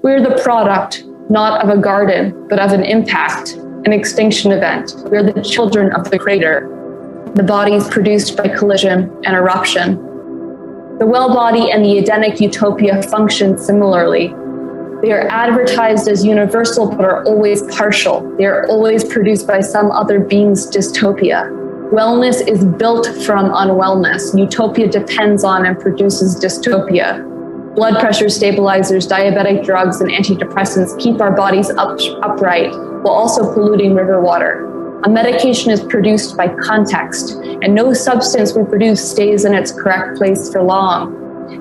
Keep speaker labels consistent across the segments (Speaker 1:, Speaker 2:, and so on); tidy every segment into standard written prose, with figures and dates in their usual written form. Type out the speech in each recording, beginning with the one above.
Speaker 1: We're the product, not of a garden, but of an impact, an extinction event. We're the children of the crater, the bodies produced by collision and eruption. The well body and the Edenic utopia function similarly. They are advertised as universal, but are always partial. They are always produced by some other being's dystopia. Wellness is built from unwellness. Utopia depends on and produces dystopia. Blood pressure stabilizers, diabetic drugs, and antidepressants keep our bodies upright while also polluting river water. A medication is produced by context, and no substance we produce stays in its correct place for long.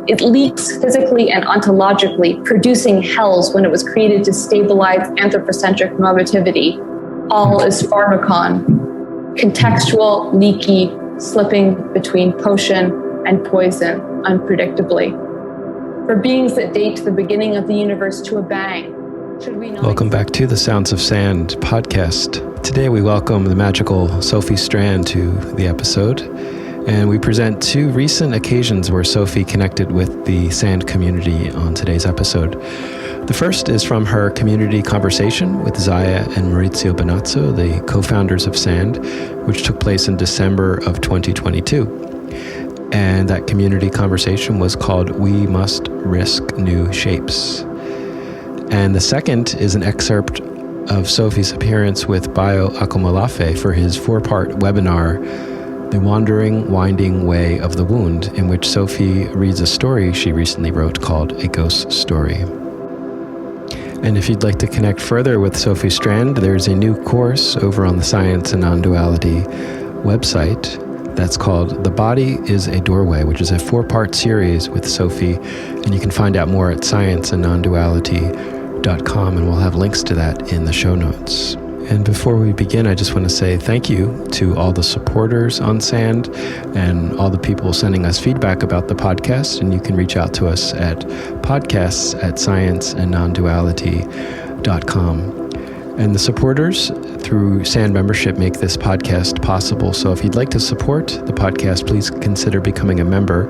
Speaker 1: It leaks physically and ontologically, producing hells when it was created to stabilize anthropocentric normativity. All is pharmacon, contextual, leaky, slipping between potion and poison unpredictably. For beings that date the beginning of the universe to a bang, should we not...
Speaker 2: Welcome back to the Sounds of Sand podcast. Today we welcome the magical Sophie Strand to the episode, and we present two recent occasions where Sophie connected with the Sand community on today's episode. The first is from her community conversation with Zaya and Maurizio Benazzo, the co-founders of Sand, which took place in December of 2022. And that community conversation was called We Must Risk New Shapes. And the second is an excerpt of Sophie's appearance with Bayo Akomolafe for his 4-part webinar, The Wandering, Winding Way of the Wound, in which Sophie reads a story she recently wrote called A Ghost Story. And if you'd like to connect further with Sophie Strand, there's a new course over on the Science and Nonduality website that's called The Body is a Doorway, which is a 4-part series with Sophie, and you can find out more at scienceandnonduality.com, and we'll have links to that in the show notes. And before we begin, I just want to say thank you to all the supporters on Sand and all the people sending us feedback about the podcast, and you can reach out to us at podcasts@scienceandnonduality.com. And the supporters through Sand membership make this podcast possible. So if you'd like to support the podcast, please consider becoming a member.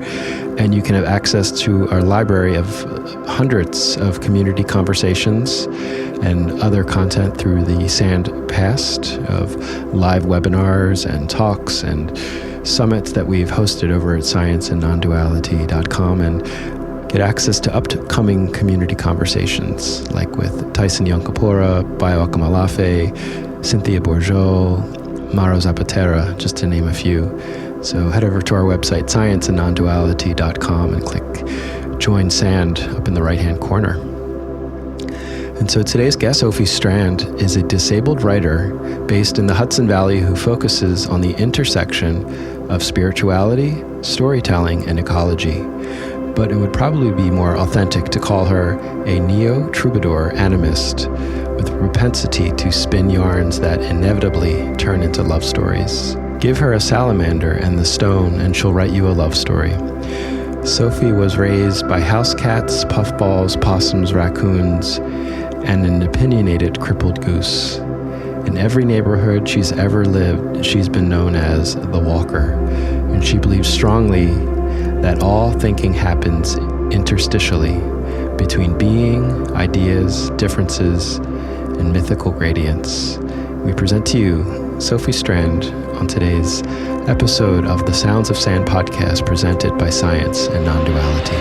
Speaker 2: And you can have access to our library of hundreds of community conversations and other content through the Sand past of live webinars and talks and summits that we've hosted over at scienceandnonduality.com, and get access to upcoming community conversations like with Tyson Yonkapora, Bayo Akomolafe, Cynthia Bourgeau, Maro Zapatera, just to name a few. So head over to our website, scienceandnonduality.com, and click Join Sand up in the right-hand corner. And so today's guest, Sophie Strand, is a disabled writer based in the Hudson Valley who focuses on the intersection of spirituality, storytelling, and ecology. But it would probably be more authentic to call her a neo-troubadour animist with a propensity to spin yarns that inevitably turn into love stories. Give her a salamander and the stone and she'll write you a love story. Sophie was raised by house cats, puffballs, possums, raccoons, and an opinionated crippled goose. In every neighborhood she's ever lived, she's been known as the Walker, and she believes strongly that all thinking happens interstitially between being, ideas, differences, and mythical gradients. We present to you Sophie Strand on today's episode of the Sounds of Sand podcast presented by Science and Nonduality.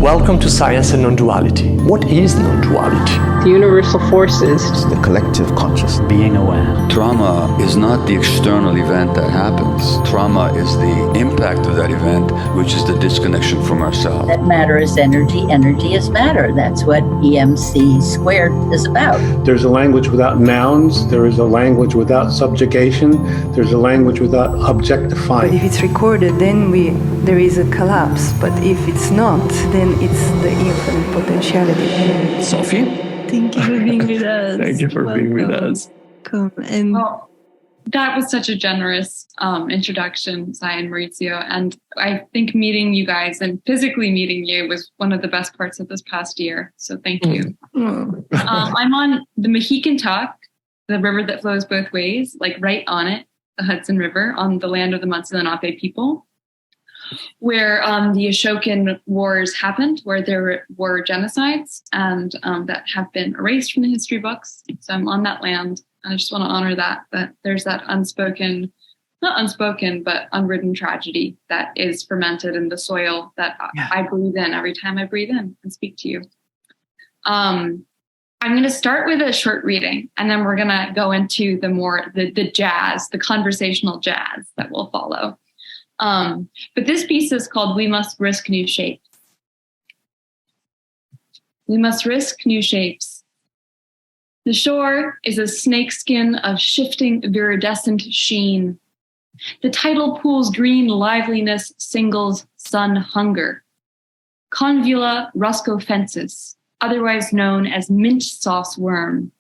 Speaker 3: Welcome to Science and Nonduality. What is non-duality?
Speaker 4: The universal forces.
Speaker 5: It's the collective consciousness.
Speaker 6: Being aware.
Speaker 7: Trauma is not the external event that happens. Trauma is the impact of that event, which is the disconnection from ourselves.
Speaker 8: That matter is energy, energy is matter. That's what EMC squared is about.
Speaker 9: There's a language without nouns. There is a language without subjugation. There's a language without objectifying.
Speaker 10: But if it's recorded, then there is a collapse. But if it's not, then it's the infinite potentiality.
Speaker 3: Sophie?
Speaker 11: Thank you for being with us.
Speaker 3: Thank you for being with us.
Speaker 11: Come and that was such a generous introduction, Zaya and Maurizio. And I think meeting you guys and physically meeting you was one of the best parts of this past year. So thank you. I'm on the Mohican Tuck, the river that flows both ways, like right on it, the Hudson River, on the land of the Munsee Lenape people. where the Ashokan Wars happened, where there were genocides and that have been erased from the history books. So I'm on that land. I just want to honor that there's that not unspoken, but unwritten tragedy that is fermented in the soil that I breathe in every time I breathe in and speak to you. I'm going to start with a short reading, and then we're going to go into the jazz, the conversational jazz that will follow. But this piece is called We Must Risk New Shapes. We must risk new shapes. The shore is a snakeskin of shifting viridescent sheen. The tidal pool's green liveliness singles sun hunger. Convula ruscofensis, otherwise known as mint sauce worm,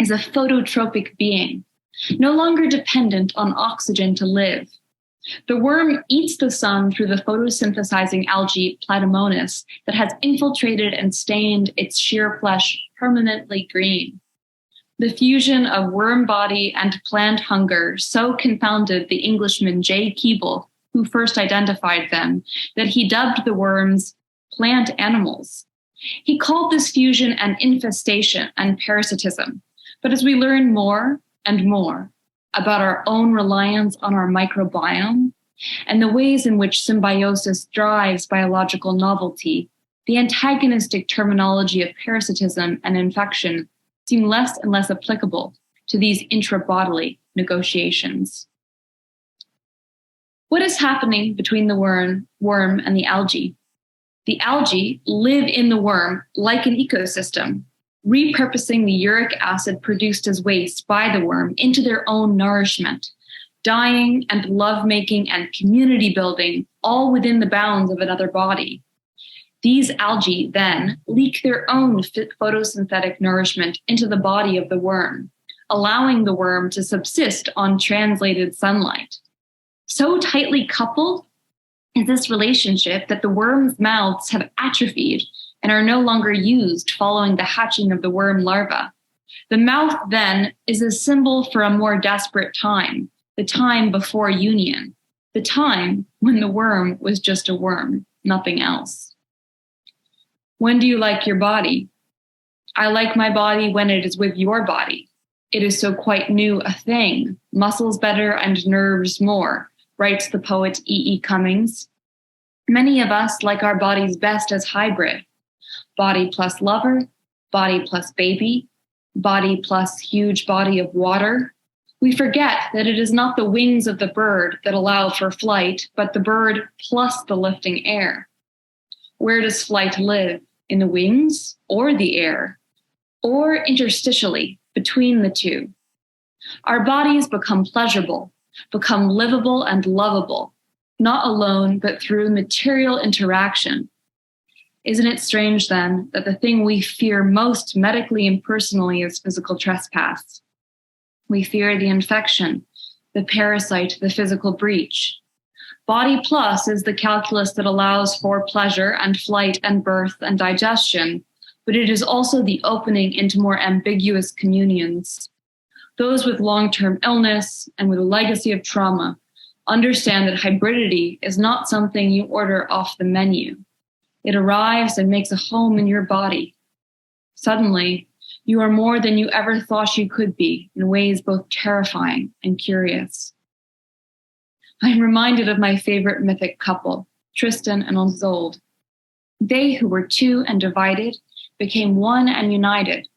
Speaker 11: is a phototropic being, no longer dependent on oxygen to live. The worm eats the sun through the photosynthesizing algae Platymonas that has infiltrated and stained its sheer flesh permanently green. The fusion of worm body and plant hunger so confounded the Englishman J. Keble, who first identified them, that he dubbed the worms plant animals. He called this fusion an infestation and parasitism. But as we learn more and more about our own reliance on our microbiome and the ways in which symbiosis drives biological novelty, the antagonistic terminology of parasitism and infection seem less and less applicable to these intra-bodily negotiations. What is happening between the worm and the algae? The algae live in the worm like an ecosystem, repurposing the uric acid produced as waste by the worm into their own nourishment, dying and lovemaking and community building all within the bounds of another body. These algae then leak their own photosynthetic nourishment into the body of the worm, allowing the worm to subsist on translated sunlight. So tightly coupled is this relationship that the worm's mouths have atrophied and are no longer used following the hatching of the worm larva. The mouth then is a symbol for a more desperate time, the time before union, the time when the worm was just a worm, nothing else. When do you like your body? I like my body when it is with your body. It is so quite new a thing, muscles better and nerves more, writes the poet E.E. Cummings. Many of us like our bodies best as hybrid. Body plus lover, body plus baby, body plus huge body of water. We forget that it is not the wings of the bird that allow for flight, but the bird plus the lifting air. Where does flight live? In the wings or the air? Or interstitially between the two? Our bodies become pleasurable, become livable and lovable, not alone, but through material interaction. Isn't it strange then that the thing we fear most medically and personally is physical trespass? We fear the infection, the parasite, the physical breach. Body plus is the calculus that allows for pleasure and flight and birth and digestion, but it is also the opening into more ambiguous communions. Those with long-term illness and with a legacy of trauma understand that hybridity is not something you order off the menu. It arrives and makes a home in your body. Suddenly, you are more than you ever thought you could be in ways both terrifying and curious. I'm reminded of my favorite mythic couple, Tristan and Isolde. They who were two and divided became one and united.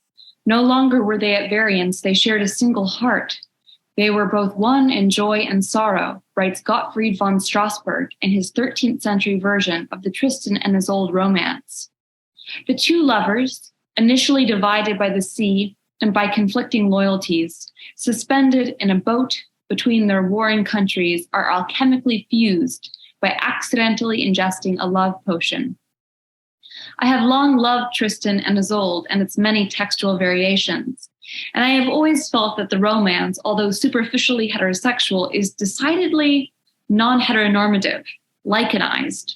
Speaker 11: No longer were they at variance, they shared a single heart. They were both one in joy and sorrow, writes Gottfried von Strasberg in his 13th century version of the Tristan and Isolde romance. The two lovers, initially divided by the sea and by conflicting loyalties, suspended in a boat between their warring countries, are alchemically fused by accidentally ingesting a love potion. I have long loved Tristan and Isolde and its many textual variations, and I have always felt that the romance, although superficially heterosexual, is decidedly non-heteronormative, lichenized.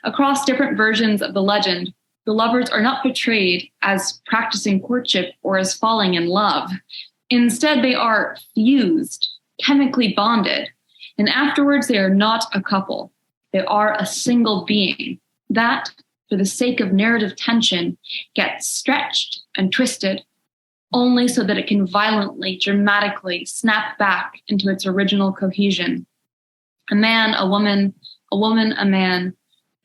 Speaker 11: Across different versions of the legend, the lovers are not portrayed as practicing courtship or as falling in love. Instead, they are fused, chemically bonded, and afterwards they are not a couple.
Speaker 1: They are a single being that, for the sake of narrative tension, gets stretched and twisted only so that it can violently, dramatically snap back into its original cohesion. A man, a woman, a man.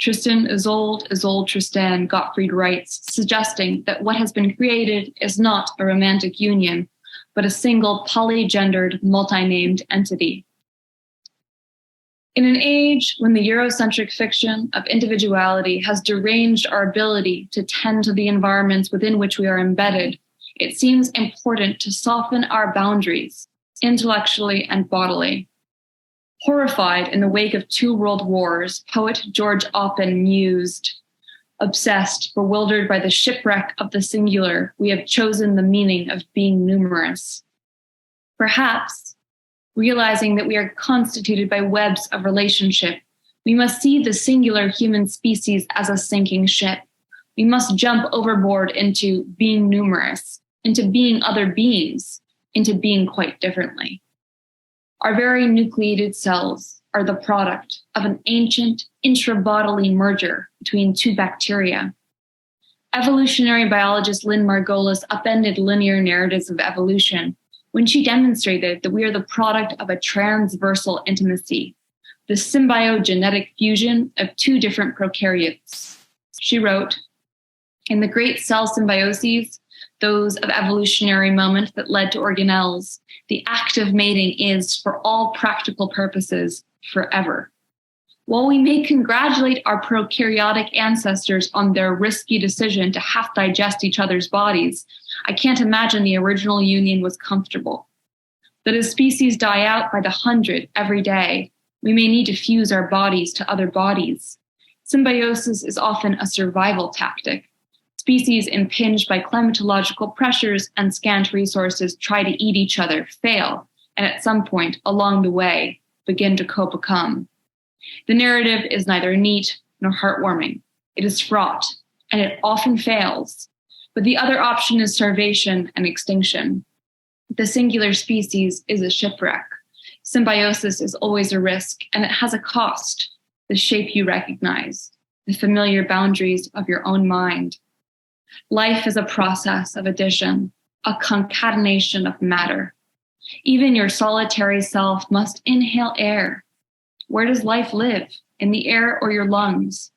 Speaker 1: Tristan, Isolde, Tristan, Gottfried writes, suggesting that what has been created is not a romantic union, but a single polygendered, multi-named entity. In an age when the Eurocentric fiction of individuality has deranged our ability to tend to the environments within which we are embedded, it seems important to soften our boundaries, intellectually and bodily. Horrified in the wake of 2 world wars, poet George Oppen mused, obsessed, bewildered by the shipwreck of the singular, we have chosen the meaning of being numerous. Perhaps, realizing that we are constituted by webs of relationship, we must see the singular human species as a sinking ship. We must jump overboard into being numerous, into being other beings, into being quite differently. Our very nucleated cells are the product of an ancient intra-bodily merger between 2 bacteria. Evolutionary biologist Lynn Margolis upended linear narratives of evolution when she demonstrated that we are the product of a transversal intimacy, the symbiogenetic fusion of 2 different prokaryotes. She wrote, in the great cell symbioses, those of evolutionary moment that led to organelles, the act of mating is, for all practical purposes, forever. While we may congratulate our prokaryotic ancestors on their risky decision to half digest each other's bodies, I can't imagine the original union was comfortable. That as species die out by the 100 every day, we may need to fuse our bodies to other bodies. Symbiosis is often a survival tactic. Species impinged by climatological pressures and scant resources try to eat each other, fail, and at some point along the way, begin to co-become. The narrative is neither neat nor heartwarming. It is fraught, and it often fails. But the other option is starvation and extinction. The singular species is a shipwreck. Symbiosis is always a risk, and it has a cost, the shape you recognize, the familiar boundaries of your own mind. Life is a process of addition, a concatenation of matter. Even your solitary self must inhale air. Where does life live? In the air or your lungs?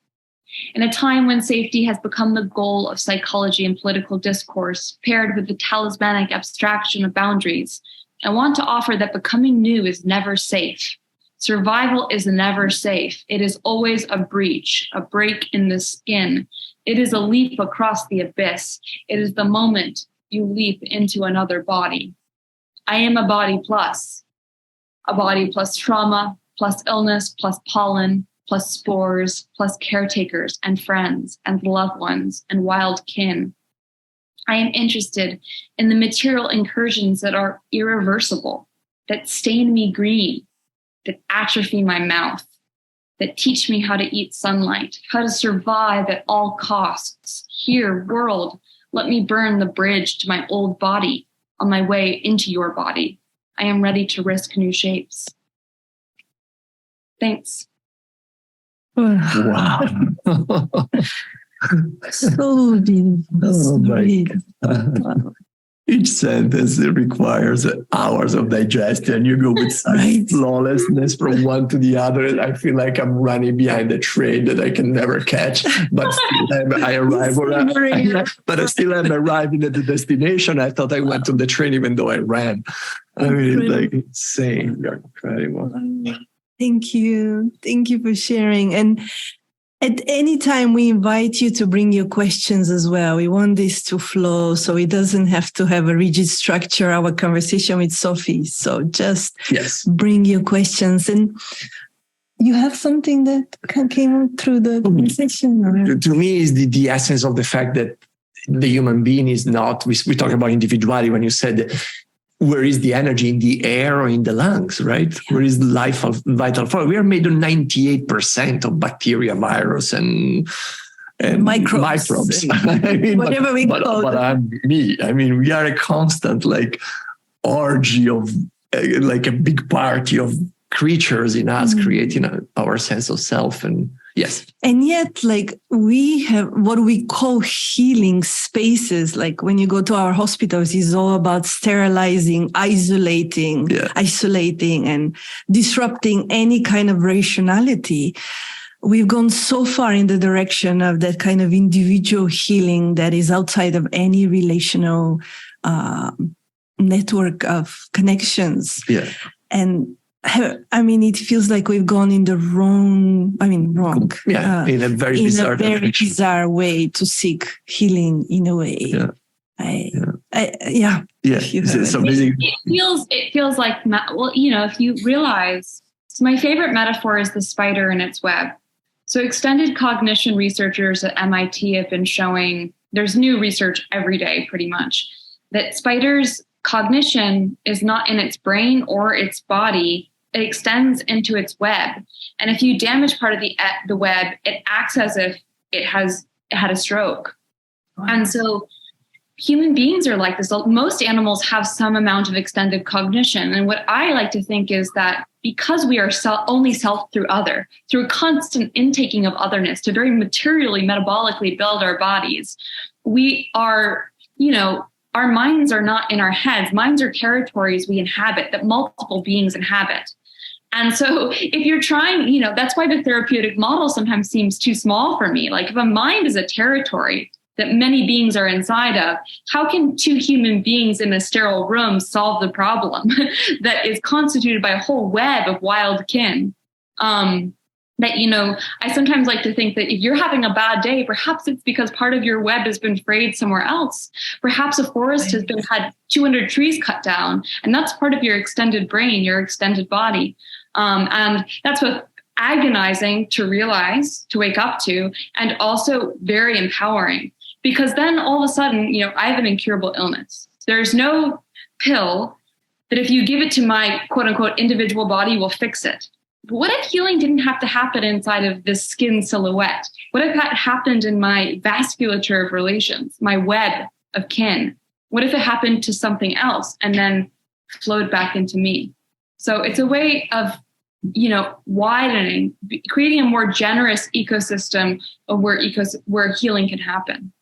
Speaker 1: In a time when safety has become the goal of psychology and political discourse, paired with the talismanic abstraction of boundaries, I want to offer that becoming new is never safe. Survival is never safe. It is always a breach, a break in the skin. It is a leap across the abyss. It is the moment you leap into another body. I am a body plus trauma, plus illness, plus pollen, plus spores, plus caretakers and friends and loved ones and wild kin. I am interested in the material incursions that are irreversible, that stain me green, that atrophy my mouth, that teach me how to eat sunlight, how to survive at all costs. Here, world, let me burn the bridge to my old body on my way into your body. I am ready to risk new shapes. Thanks.
Speaker 5: Wow.
Speaker 8: So beautiful.
Speaker 5: God. Each sentence requires hours of digestion. You go with such flawlessness from one to the other. I feel like I'm running behind a train that I can never catch, but still I arrive. But I still am arriving at the destination. I thought I went on the train even though I ran. I mean, it's like insane. You're incredible.
Speaker 10: Thank you. Thank you for sharing. And at any time, we invite you to bring your questions as well. We want this to flow, so it doesn't have to have a rigid structure, our conversation with Sophie. So just bring your questions. And you have something that came through the conversation? Or?
Speaker 5: To me, is the essence of the fact that the human being is not, we talk about individuality when you said, where is the energy, in the air or in the lungs, right? Yeah. Where is the life of vital force? We are made of 98% of bacteria, virus, and microbes. I mean, whatever we call but I'm me. I mean, we are a constant orgy of, like a big party of creatures in us creating our sense of self. And yes.
Speaker 10: And yet, like, we have what we call healing spaces. Like when you go to our hospitals, it's all about sterilizing, isolating, and disrupting any kind of rationality. We've gone so far in the direction of that kind of individual healing that is outside of any relational network of connections.
Speaker 5: Yeah.
Speaker 10: And I mean, it feels like we've gone in the wrong.
Speaker 5: Yeah, in a very
Speaker 10: bizarre way to seek healing in a way.
Speaker 5: Yeah.
Speaker 11: It feels like, well, you know, if you realize, so my favorite metaphor is the spider in its web. So extended cognition researchers at MIT have been showing, there's new research every day pretty much, that spiders' cognition is not in its brain or its body. It extends into its web. And if you damage part of the web, it acts as if it had a stroke. Wow. And so human beings are like this. Most animals have some amount of extended cognition. And what I like to think is that because we are only self through other, through a constant intaking of otherness to very materially, metabolically build our bodies, we are, you know, our minds are not in our heads. Minds are territories we inhabit, that multiple beings inhabit. And so if you're trying, you know, that's why the therapeutic model sometimes seems too small for me. Like if a mind is a territory that many beings are inside of, how can two human beings in a sterile room solve the problem that is constituted by a whole web of wild kin? That, you know, I sometimes like to think that if you're having a bad day, perhaps it's because part of your web has been frayed somewhere else. Perhaps a forest has had 200 trees cut down, and that's part of your extended brain, your extended body. And that's both agonizing to realize, to wake up to, and also very empowering. Because then all of a sudden, you know, I have an incurable illness. There's no pill that if you give it to my quote unquote individual body will fix it. But what if healing didn't have to happen inside of this skin silhouette? What if that happened in my vasculature of relations, my web of kin? What if it happened to something else and then flowed back into me? So it's a way of, you know, widening, creating a more generous ecosystem of where healing can happen.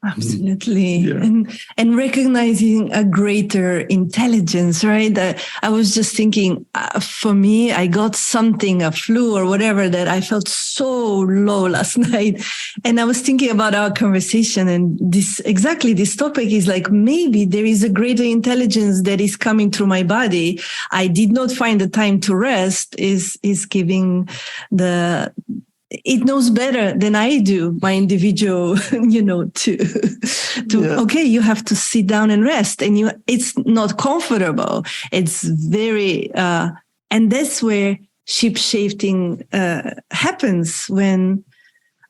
Speaker 10: Absolutely. Yeah. And recognizing a greater intelligence, right? I was just thinking, for me, I got something, a flu or whatever, that I felt so low last night. And I was thinking about our conversation, and this topic is like, maybe there is a greater intelligence that is coming through my body. I did not find the time to rest is giving it knows better than I do, my individual, you know, okay, you have to sit down and rest, and it's not comfortable. It's very, and that's where shape-shifting happens, when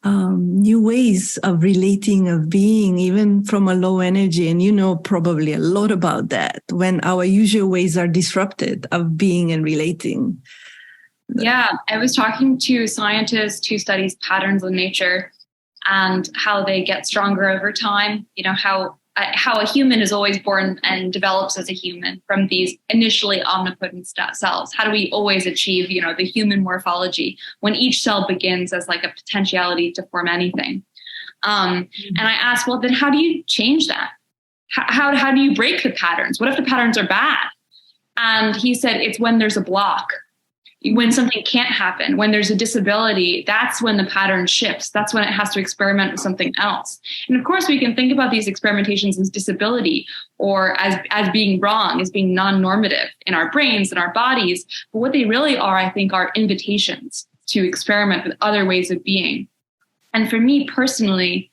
Speaker 10: new ways of relating, of being, even from a low energy, and you know probably a lot about that, when our usual ways are disrupted of being and relating.
Speaker 11: Yeah, I was talking to scientists who studies patterns in nature and how they get stronger over time. You know, how a human is always born and develops as a human from these initially omnipotent cells. How do we always achieve, you know, the human morphology when each cell begins as like a potentiality to form anything? And I asked, well, then how do you change that? How do you break the patterns? What if the patterns are bad? And he said, it's when there's a block. When something can't happen, when there's a disability, that's when the pattern shifts. That's when it has to experiment with something else. And of course, we can think about these experimentations as disability or as being wrong, as being non-normative in our brains and our bodies. But what they really are, I think, are invitations to experiment with other ways of being. And for me personally,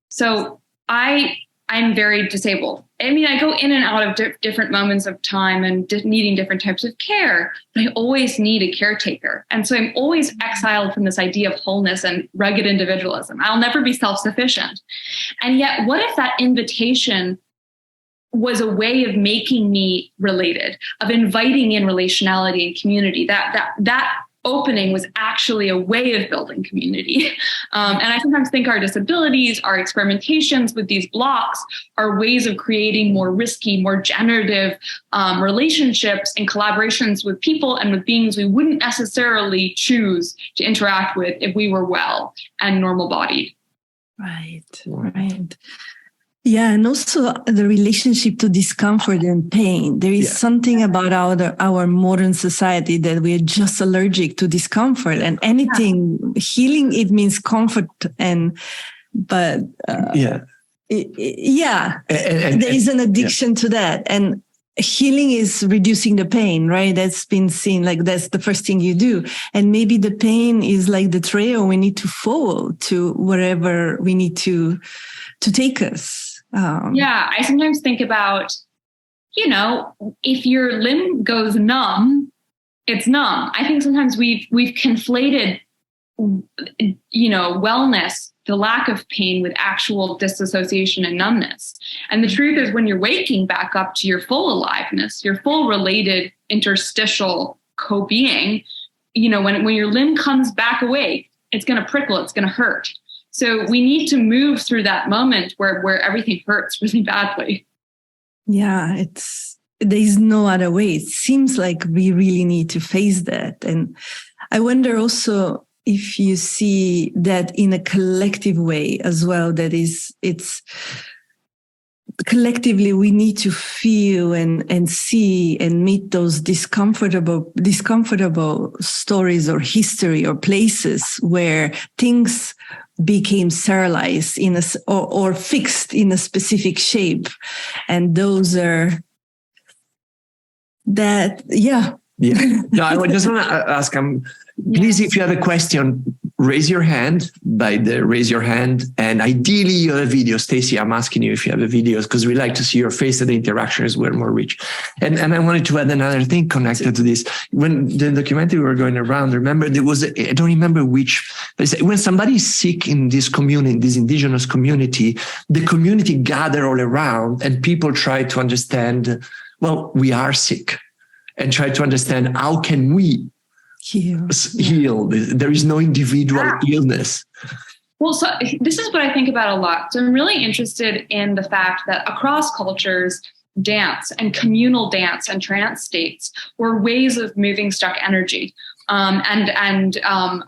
Speaker 11: so I'm very disabled. I mean, I go in and out of different moments of time and needing different types of care, but I always need a caretaker. And so I'm always exiled from this idea of wholeness and rugged individualism. I'll never be self-sufficient. And yet, what if that invitation was a way of making me related, of inviting in relationality and community, that opening was actually a way of building community. And I sometimes think our disabilities, our experimentations with these blocks are ways of creating more risky, more generative relationships and collaborations with people and with beings we wouldn't necessarily choose to interact with if we were well and normal-bodied.
Speaker 10: Right. Yeah, and also the relationship to discomfort and pain. There is something about our modern society that we are just allergic to discomfort, and anything healing, it means comfort. And there is an addiction to that, and healing is reducing the pain, right? That's been seen, like that's the first thing you do. And maybe the pain is like the trail we need to follow to wherever we need to take us.
Speaker 11: I sometimes think about, if your limb goes numb, it's numb. I think sometimes we've conflated, wellness, the lack of pain, with actual disassociation and numbness. And the truth is, when you're waking back up to your full aliveness, your full related interstitial co-being, when your limb comes back awake, it's going to prickle, it's going to hurt. So we need to move through that moment where everything hurts really badly.
Speaker 10: Yeah, there's no other way. It seems like we really need to face that. And I wonder also if you see that in a collective way as well, it's collectively we need to feel and see and meet those discomfortable stories or history or places where things became sterilized or fixed in a specific shape. And those are that,
Speaker 5: No, I just want to ask, please, if you have a question, raise your hand and ideally you have a video. Stacey, I'm asking you if you have a video because we like to see your face, and the interactions were more rich. And I wanted to add another thing connected to this. When the documentary we were going around, remember there was, I don't remember which, but when somebody is sick in this community, this indigenous community, the community gather all around and people try to understand, well, we are sick, and try to understand how can we heal. There is no individual illness.
Speaker 11: Well, so this is what I think about a lot. So I'm really interested in the fact that across cultures, dance and communal dance and trance states were ways of moving stuck energy. And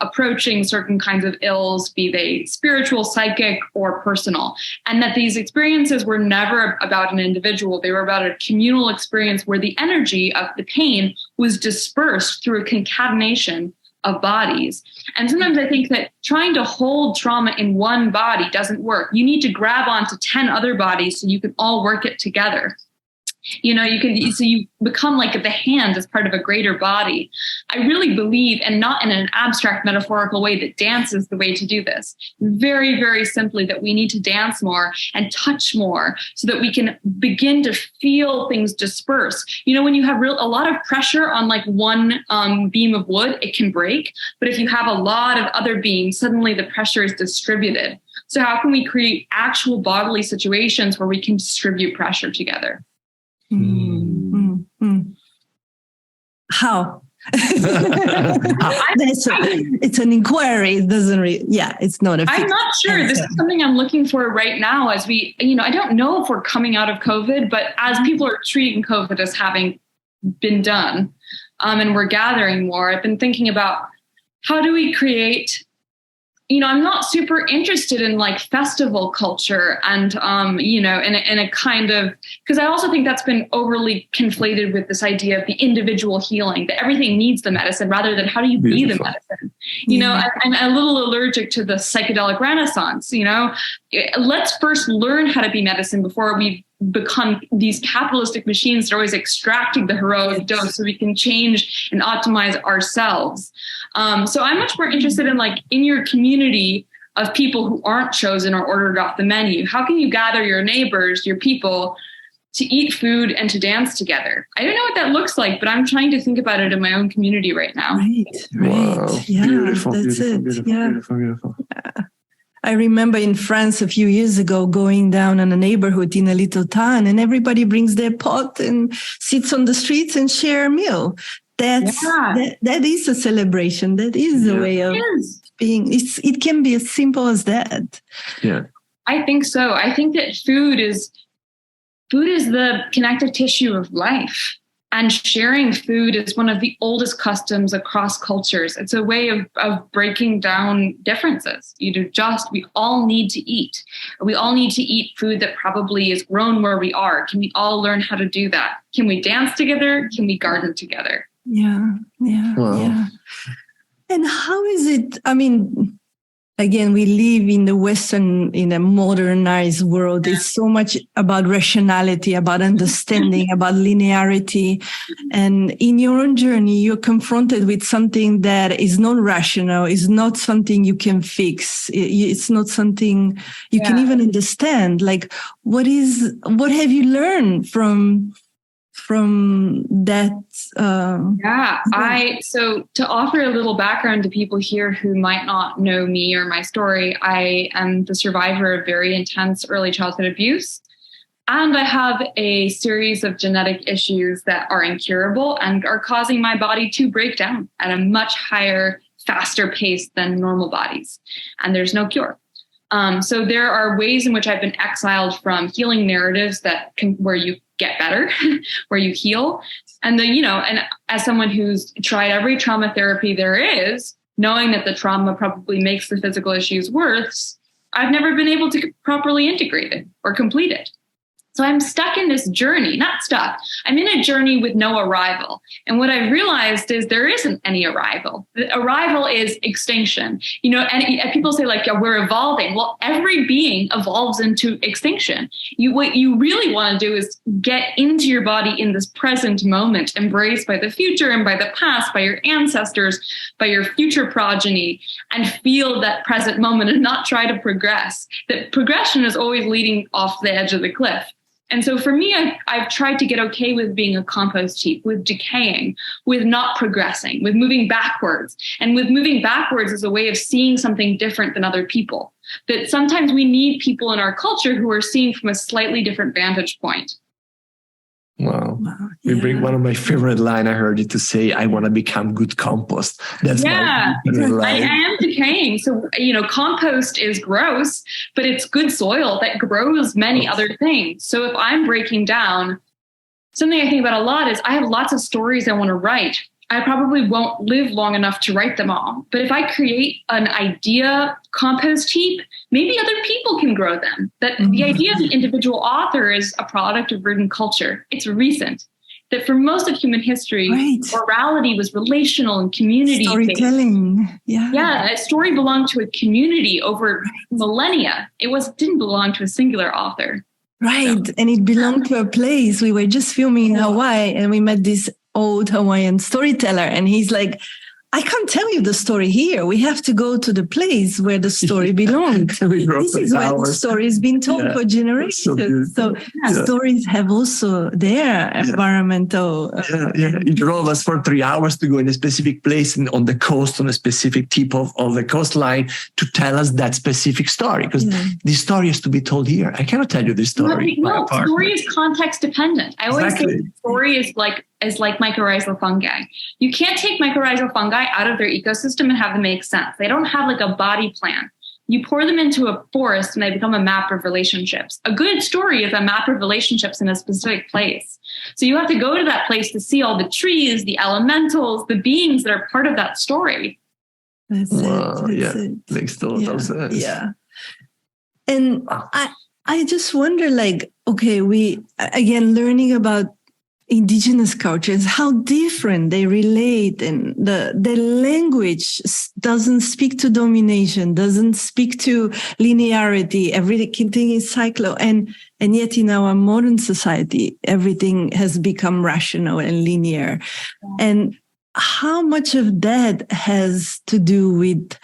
Speaker 11: approaching certain kinds of ills, be they spiritual, psychic, or personal. And that these experiences were never about an individual. They were about a communal experience where the energy of the pain was dispersed through a concatenation of bodies. And sometimes I think that trying to hold trauma in one body doesn't work. You need to grab onto 10 other bodies so you can all work it together. So you become like the hand as part of a greater body. I really believe, and not in an abstract metaphorical way, that dance is the way to do this. Very, very simply, that we need to dance more and touch more so that we can begin to feel things disperse. When you have a lot of pressure on like one beam of wood, it can break. But if you have a lot of other beams, suddenly the pressure is distributed. So how can we create actual bodily situations where we can distribute pressure together? How?
Speaker 10: It's an inquiry. It doesn't it's not
Speaker 11: I'm not sure. This is something I'm looking for right now as we, I don't know if we're coming out of COVID, but as people are treating COVID as having been done, and we're gathering more, I've been thinking about how do we create, I'm not super interested in like festival culture and, in a kind of, because I also think that's been overly conflated with this idea of the individual healing, that everything needs the medicine rather than how do you be the medicine? I'm a little allergic to the psychedelic renaissance, let's first learn how to be medicine before we become these capitalistic machines that are always extracting the heroic dose so we can change and optimize ourselves. So I'm much more interested in your community of people who aren't chosen or ordered off the menu. How can you gather your neighbors, your people, to eat food and to dance together? I don't know what that looks like, but I'm trying to think about it in my own community right now.
Speaker 10: Right.
Speaker 5: Wow.
Speaker 10: Yeah,
Speaker 5: beautiful.
Speaker 10: Yeah. I remember in France a few years ago going down in a neighborhood in a little town, and everybody brings their pot and sits on the streets and share a meal. that is a celebration. That is a way of being. It can be as simple as that.
Speaker 5: Yeah,
Speaker 11: I think so. I think that food is the connective tissue of life. And sharing food is one of the oldest customs across cultures. It's a way of breaking down differences. We all need to eat. We all need to eat food that probably is grown where we are. Can we all learn how to do that? Can we dance together? Can we garden together?
Speaker 10: Yeah. And how is it? I mean, again, we live in in a modernized world. It's so much about rationality, about understanding, about linearity. And in your own journey, you're confronted with something that is not rational, is not something you can fix. It's not something you can even understand. Like, what have you learned from that?
Speaker 11: So to offer a little background to people here who might not know me or my story, I am the survivor of very intense early childhood abuse. And I have a series of genetic issues that are incurable and are causing my body to break down at a much higher, faster pace than normal bodies. And there's no cure. So there are ways in which I've been exiled from healing narratives where you get better, where you heal. And and as someone who's tried every trauma therapy there is, knowing that the trauma probably makes the physical issues worse, I've never been able to properly integrate it or complete it. So I'm stuck in this journey, not stuck. I'm in a journey with no arrival. And what I realized is there isn't any arrival. The arrival is extinction. And people say we're evolving. Well, every being evolves into extinction. What you really want to do is get into your body in this present moment, embraced by the future and by the past, by your ancestors, by your future progeny, and feel that present moment and not try to progress. That progression is always leading off the edge of the cliff. And so for me, I've tried to get okay with being a compost heap, with decaying, with not progressing, with moving backwards. And with moving backwards as a way of seeing something different than other people. That sometimes we need people in our culture who are seeing from a slightly different vantage point.
Speaker 5: Wow. We bring one of my favorite lines. I heard it to say, I want to become good compost. That's my favorite line.
Speaker 11: I am decaying. So, compost is gross, but it's good soil that grows many other things. So if I'm breaking down, something I think about a lot is I have lots of stories I want to write. I probably won't live long enough to write them all. But if I create an idea compost heap, maybe other people can grow them. That the idea of the individual author is a product of written culture. It's recent. That for most of human history, morality was relational and community
Speaker 10: storytelling.
Speaker 11: A story belonged to a community over millennia. It didn't belong to a singular author.
Speaker 10: Right. And it belonged to a place. We were just filming in Hawaii and we met this old Hawaiian storyteller. And he's like, I can't tell you the story here. We have to go to the place where the story belongs. This is where the story has been told for generations. So stories have also their environmental...
Speaker 5: You drove us for 3 hours to go in a specific place on the coast, on a specific tip of the coastline to tell us that specific story. Because this story is to be told here. I cannot tell you this story.
Speaker 11: No, story is context dependent. I always say story is like mycorrhizal fungi. You can't take mycorrhizal fungi out of their ecosystem and have them make sense. They don't have a body plan. You pour them into a forest and they become a map of relationships. A good story is a map of relationships in a specific place. So you have to go to that place to see all the trees, the elementals, the beings that are part of that story.
Speaker 10: That's it.
Speaker 5: Makes total sense.
Speaker 10: Yeah. And I just wonder, we, again, learning about indigenous cultures, how different they relate, and the language doesn't speak to domination, doesn't speak to linearity. Everything is cyclo, and yet in our modern society, everything has become rational and linear. And how much of that has to do with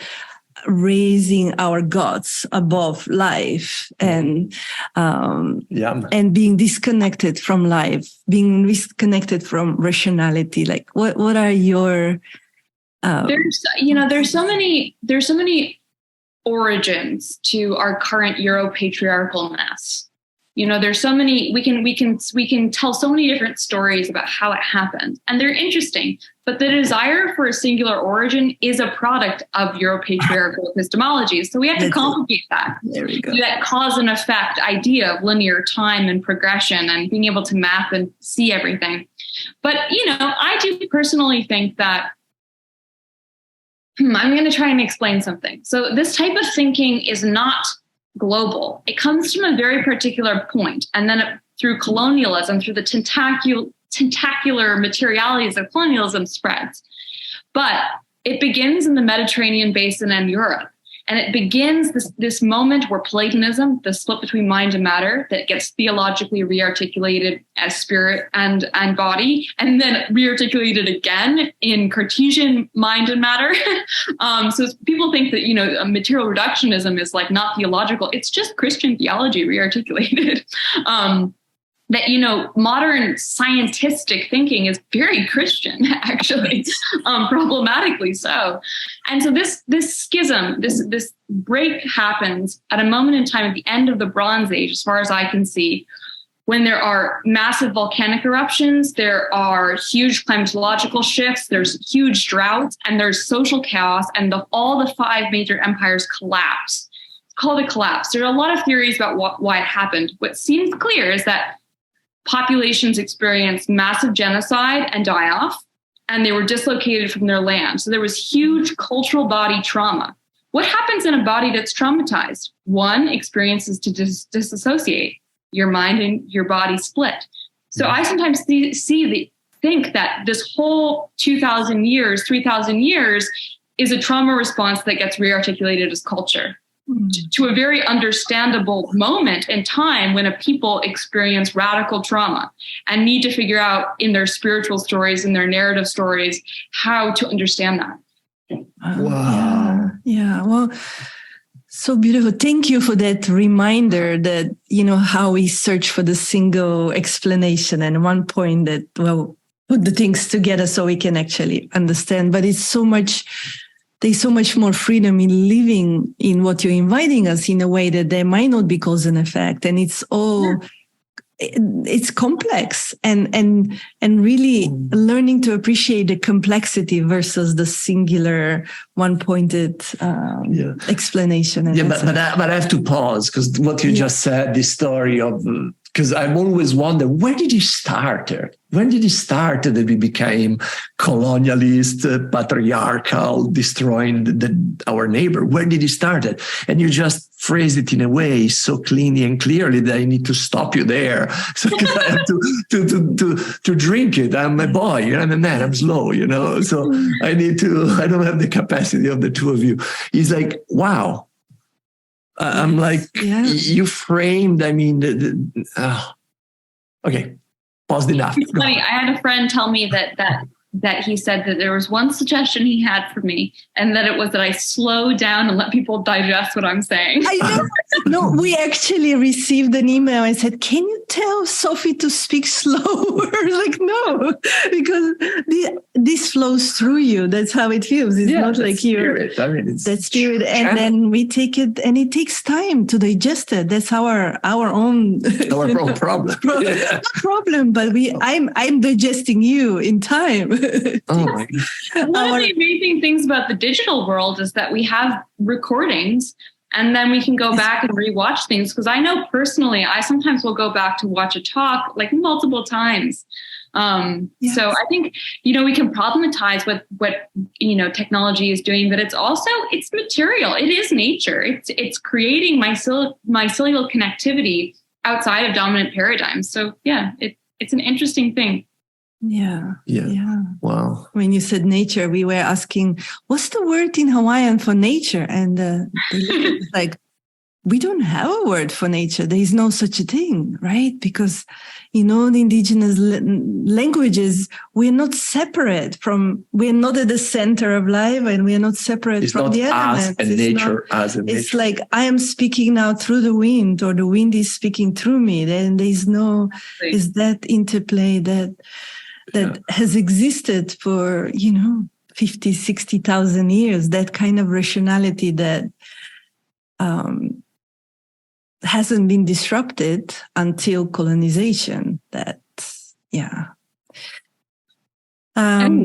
Speaker 10: raising our gods above life and being disconnected from life, being disconnected from rationality? What are your
Speaker 11: there's so many origins to our current Euro-patriarchal mess. There's so many, we can tell so many different stories about how it happened, and they're interesting. But the desire for a singular origin is a product of Euro-patriarchal epistemology. So we have to complicate that.
Speaker 10: There we go.
Speaker 11: That cause and effect idea of linear time and progression and being able to map and see everything. But, I do personally think that I'm going to try and explain something. So this type of thinking is not global. It comes from a very particular point, and then through colonialism, through the tentacular materialities of colonialism spreads. But it begins in the Mediterranean basin and Europe. And it begins this moment where Platonism, the split between mind and matter, that gets theologically rearticulated as spirit and body, and then rearticulated again in Cartesian mind and matter. So people think that, material reductionism is like not theological. It's just Christian theology rearticulated. That, modern scientistic thinking is very Christian, actually, problematically so. And so this schism, this break happens at a moment in time at the end of the Bronze Age, as far as I can see, when there are massive volcanic eruptions, there are huge climatological shifts, there's huge droughts, and there's social chaos, and all the 5 major empires collapse. It's called a collapse. There are a lot of theories about why it happened. What seems clear is that populations experienced massive genocide and die-off, and they were dislocated from their land. So there was huge cultural body trauma. What happens in a body that's traumatized? One experiences to disassociate. Your mind and your body split. So I sometimes think that this whole 2,000 years, 3,000 years is a trauma response that gets rearticulated as culture. To a very understandable moment in time when a people experience radical trauma and need to figure out in their spiritual stories, in their narrative stories, how to understand that.
Speaker 10: Wow. Yeah. Well, so beautiful. Thank you for that reminder that, how we search for the single explanation and one point that, put the things together so we can actually understand. But there's so much more freedom in living in what you're inviting us in a way that there might not be cause and effect. And it's it's complex and really learning to appreciate the complexity versus the singular one-pointed explanation.
Speaker 5: But I have to pause because what you just said, the story of, because I've always wondered, where did it start? When did it start that we became colonialist, patriarchal, destroying our neighbor? Where did it start? And you just phrased it in a way so cleanly and clearly that I need to stop you there. So I have to drink it. I'm a boy, I'm a man, I'm slow, So I don't have the capacity of the two of you. He's like, wow. I'm like, you framed, okay, paused enough.
Speaker 11: It's funny. I had a friend tell me that he said that there was one suggestion he had for me, and that it was that I slow down and let people digest what I'm saying.
Speaker 10: I know. No, we actually received an email. I said, can you tell Sophie to speak slower? Like, no, because this flows through you. That's how it feels. It's not like you. That's spirit. And then we take it, and it takes time to digest it. That's our own
Speaker 5: problem.
Speaker 10: Not problem, but I'm digesting you in time.
Speaker 5: Oh my God.
Speaker 11: One of the amazing things about the digital world is that we have recordings, and then we can go back and rewatch things. Because I know personally, I sometimes will go back to watch a talk like multiple times. So I think, we can problematize what technology is doing, but it's material. It is nature. It's creating mycelial connectivity outside of dominant paradigms. So it's an interesting thing.
Speaker 10: Yeah.
Speaker 5: Wow.
Speaker 10: When you said nature, we were asking, what's the word in Hawaiian for nature? And they looked like, we don't have a word for nature. There is no such a thing, right? Because, the indigenous languages, we're not separate we're not at the center of life, and we're not separate from the elements. It's like, I am speaking now through the wind, or the wind is speaking through me. Then there's is that interplay that has existed for, 50, 60,000 years, that kind of rationality that hasn't been disrupted until colonization.
Speaker 11: And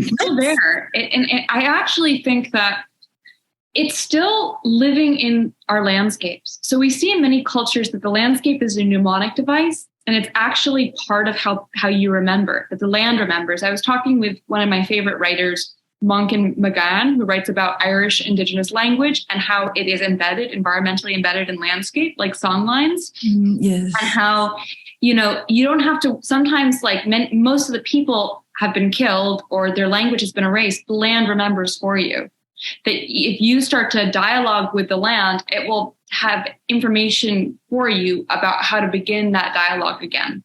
Speaker 11: it's still there. And I actually think that it's still living in our landscapes. So we see in many cultures that the landscape is a mnemonic device, and it's actually part of how you remember, that the land remembers. I was talking with one of my favorite writers, Monken McGann, who writes about Irish indigenous language and how it is environmentally embedded in landscape, like song lines.
Speaker 10: Yes.
Speaker 11: And how, you don't have to, sometimes most of the people have been killed or their language has been erased. The land remembers for you. That if you start to dialogue with the land, it will have information for you about how to begin that dialogue again.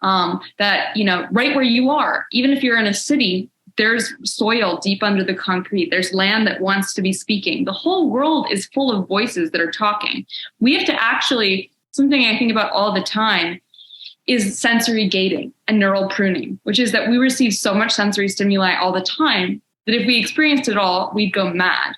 Speaker 11: That, right where you are, even if you're in a city, there's soil deep under the concrete. There's land that wants to be speaking. The whole world is full of voices that are talking. We have to actually, something I think about all the time is sensory gating and neural pruning, which is that we receive so much sensory stimuli all the time that if we experienced it all, we'd go mad.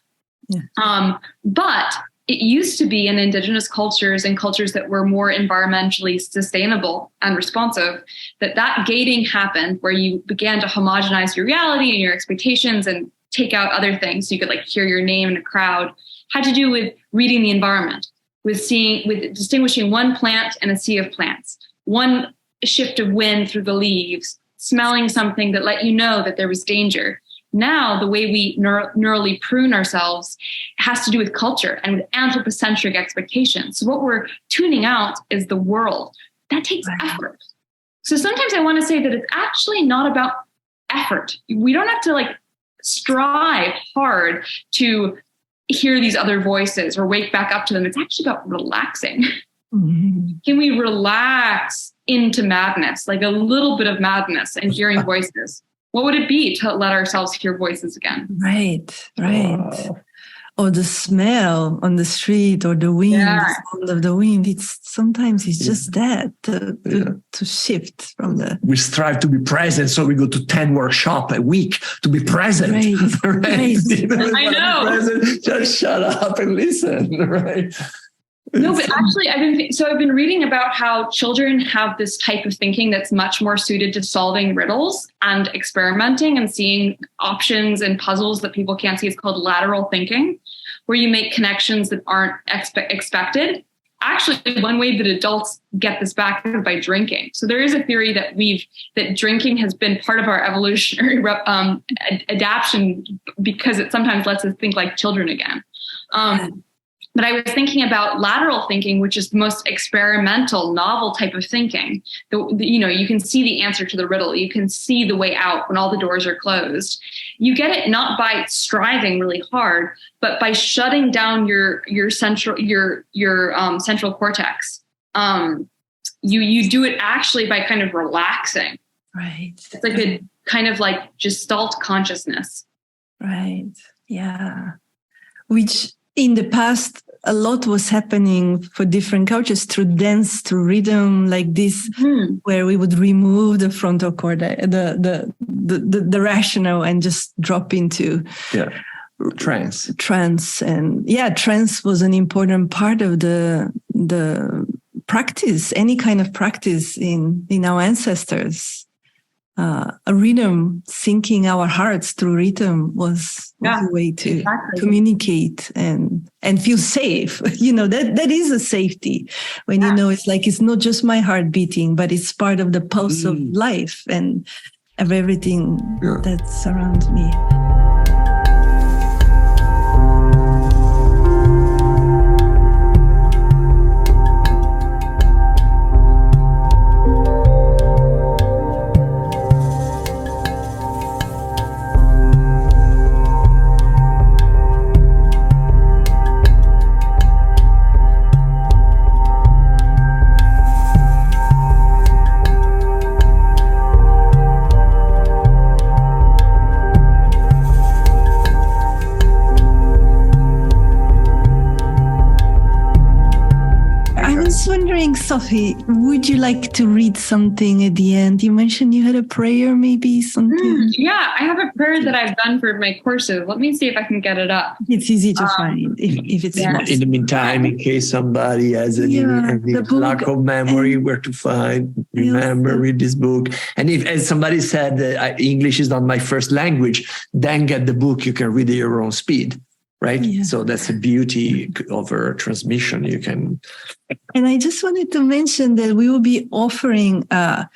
Speaker 11: Yeah. But it used to be in indigenous cultures and cultures that were more environmentally sustainable and responsive, that gating happened where you began to homogenize your reality and your expectations and take out other things. So you could hear your name in a crowd. Had to do with reading the environment, with distinguishing one plant in a sea of plants, one shift of wind through the leaves, smelling something that let you know that there was danger. Now, the way we neurally prune ourselves has to do with culture and with anthropocentric expectations. So what we're tuning out is the world. That takes effort. So sometimes I want to say that it's actually not about effort. We don't have to strive hard to hear these other voices or wake back up to them. It's actually about relaxing. Mm-hmm. Can we relax into madness, like a little bit of madness and hearing voices? What would it be to let ourselves hear voices again?
Speaker 10: Right. Or the smell on the street, or the wind, the sound of the wind. Sometimes it's just that to shift from the.
Speaker 5: We strive to be present, so we go to 10 workshops a week to be present. Right.
Speaker 11: I know.
Speaker 5: Present, just shut up and listen. Right.
Speaker 11: No, but actually, I've been reading about how children have this type of thinking that's much more suited to solving riddles and experimenting and seeing options and puzzles that people can't see. It's called lateral thinking, where you make connections that aren't expected. Actually, one way that adults get this back is by drinking. So there is a theory that drinking has been part of our evolutionary adaptation because it sometimes lets us think like children again. But I was thinking about lateral thinking, which is the most experimental, novel type of thinking. You can see the answer to the riddle. You can see the way out when all the doors are closed. You get it not by striving really hard, but by shutting down your central cortex. You do it actually by kind of relaxing.
Speaker 10: Right.
Speaker 11: It's like a kind of gestalt consciousness.
Speaker 10: Right. Yeah. Which in the past, a lot was happening for different cultures through dance, through rhythm, like this, where we would remove the frontal cortex, the rational, and just drop into
Speaker 5: trance.
Speaker 10: And trance was an important part of the practice, any kind of practice in our ancestors. A rhythm, syncing our hearts through rhythm was a way to communicate and feel safe. That is a safety when it's not just my heart beating, but it's part of the pulse of life and of everything that surrounds me. think, Sophie, would you like to read something at the end? You mentioned you had a prayer, maybe something.
Speaker 11: Yeah, I have a prayer that I've done for my courses. Let me see if I can get it up.
Speaker 10: It's easy to find if it's
Speaker 5: in the meantime, in case somebody has any lack of memory, where to find, remember, read this book. And if, as somebody said, English is not my first language, then get the book. You can read at your own speed. Right. Yeah. So that's the beauty of our transmission. You can.
Speaker 10: And I just wanted to mention that we will be offering a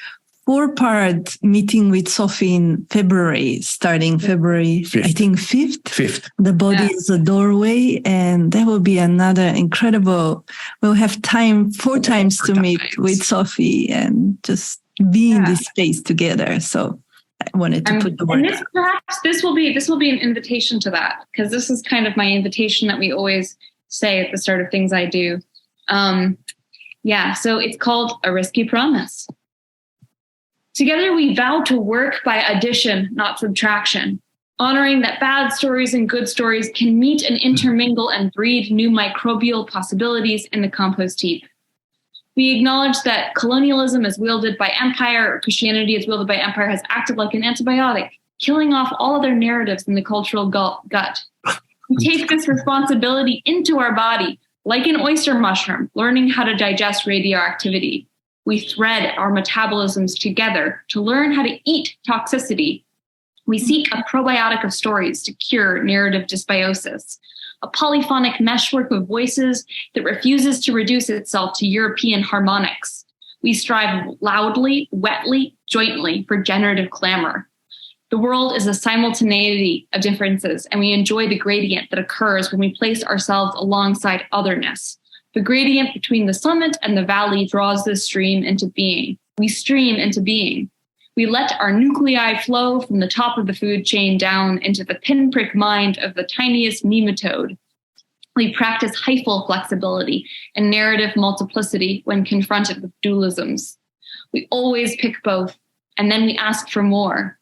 Speaker 10: 4-part meeting with Sophie in February, starting February, 5th. I think 5th. The body is a doorway. And that will be another incredible. We'll have time 4 times to meet with Sophie and just be in this space together. So I wanted to put the word out.
Speaker 11: Perhaps this will be an invitation to that, because this is kind of my invitation that we always say at the start of things I do. So it's called A Risky Promise. Together we vow to work by addition, not subtraction, honoring that bad stories and good stories can meet and intermingle and breed new microbial possibilities in the compost heap. We acknowledge that colonialism is wielded by empire, or Christianity is wielded by empire, has acted like an antibiotic, killing off all other narratives in the cultural gut. We take this responsibility into our body, like an oyster mushroom, learning how to digest radioactivity. We thread our metabolisms together to learn how to eat toxicity. We seek a probiotic of stories to cure narrative dysbiosis, a polyphonic meshwork of voices that refuses to reduce itself to European harmonics. We strive loudly, wetly, jointly for generative clamor. The world is a simultaneity of differences, and we enjoy the gradient that occurs when we place ourselves alongside otherness. The gradient between the summit and the valley draws this stream into being. We stream into being. We let our nuclei flow from the top of the food chain down into the pinprick mind of the tiniest nematode. We practice hyphal flexibility and narrative multiplicity when confronted with dualisms. We always pick both, and then we ask for more.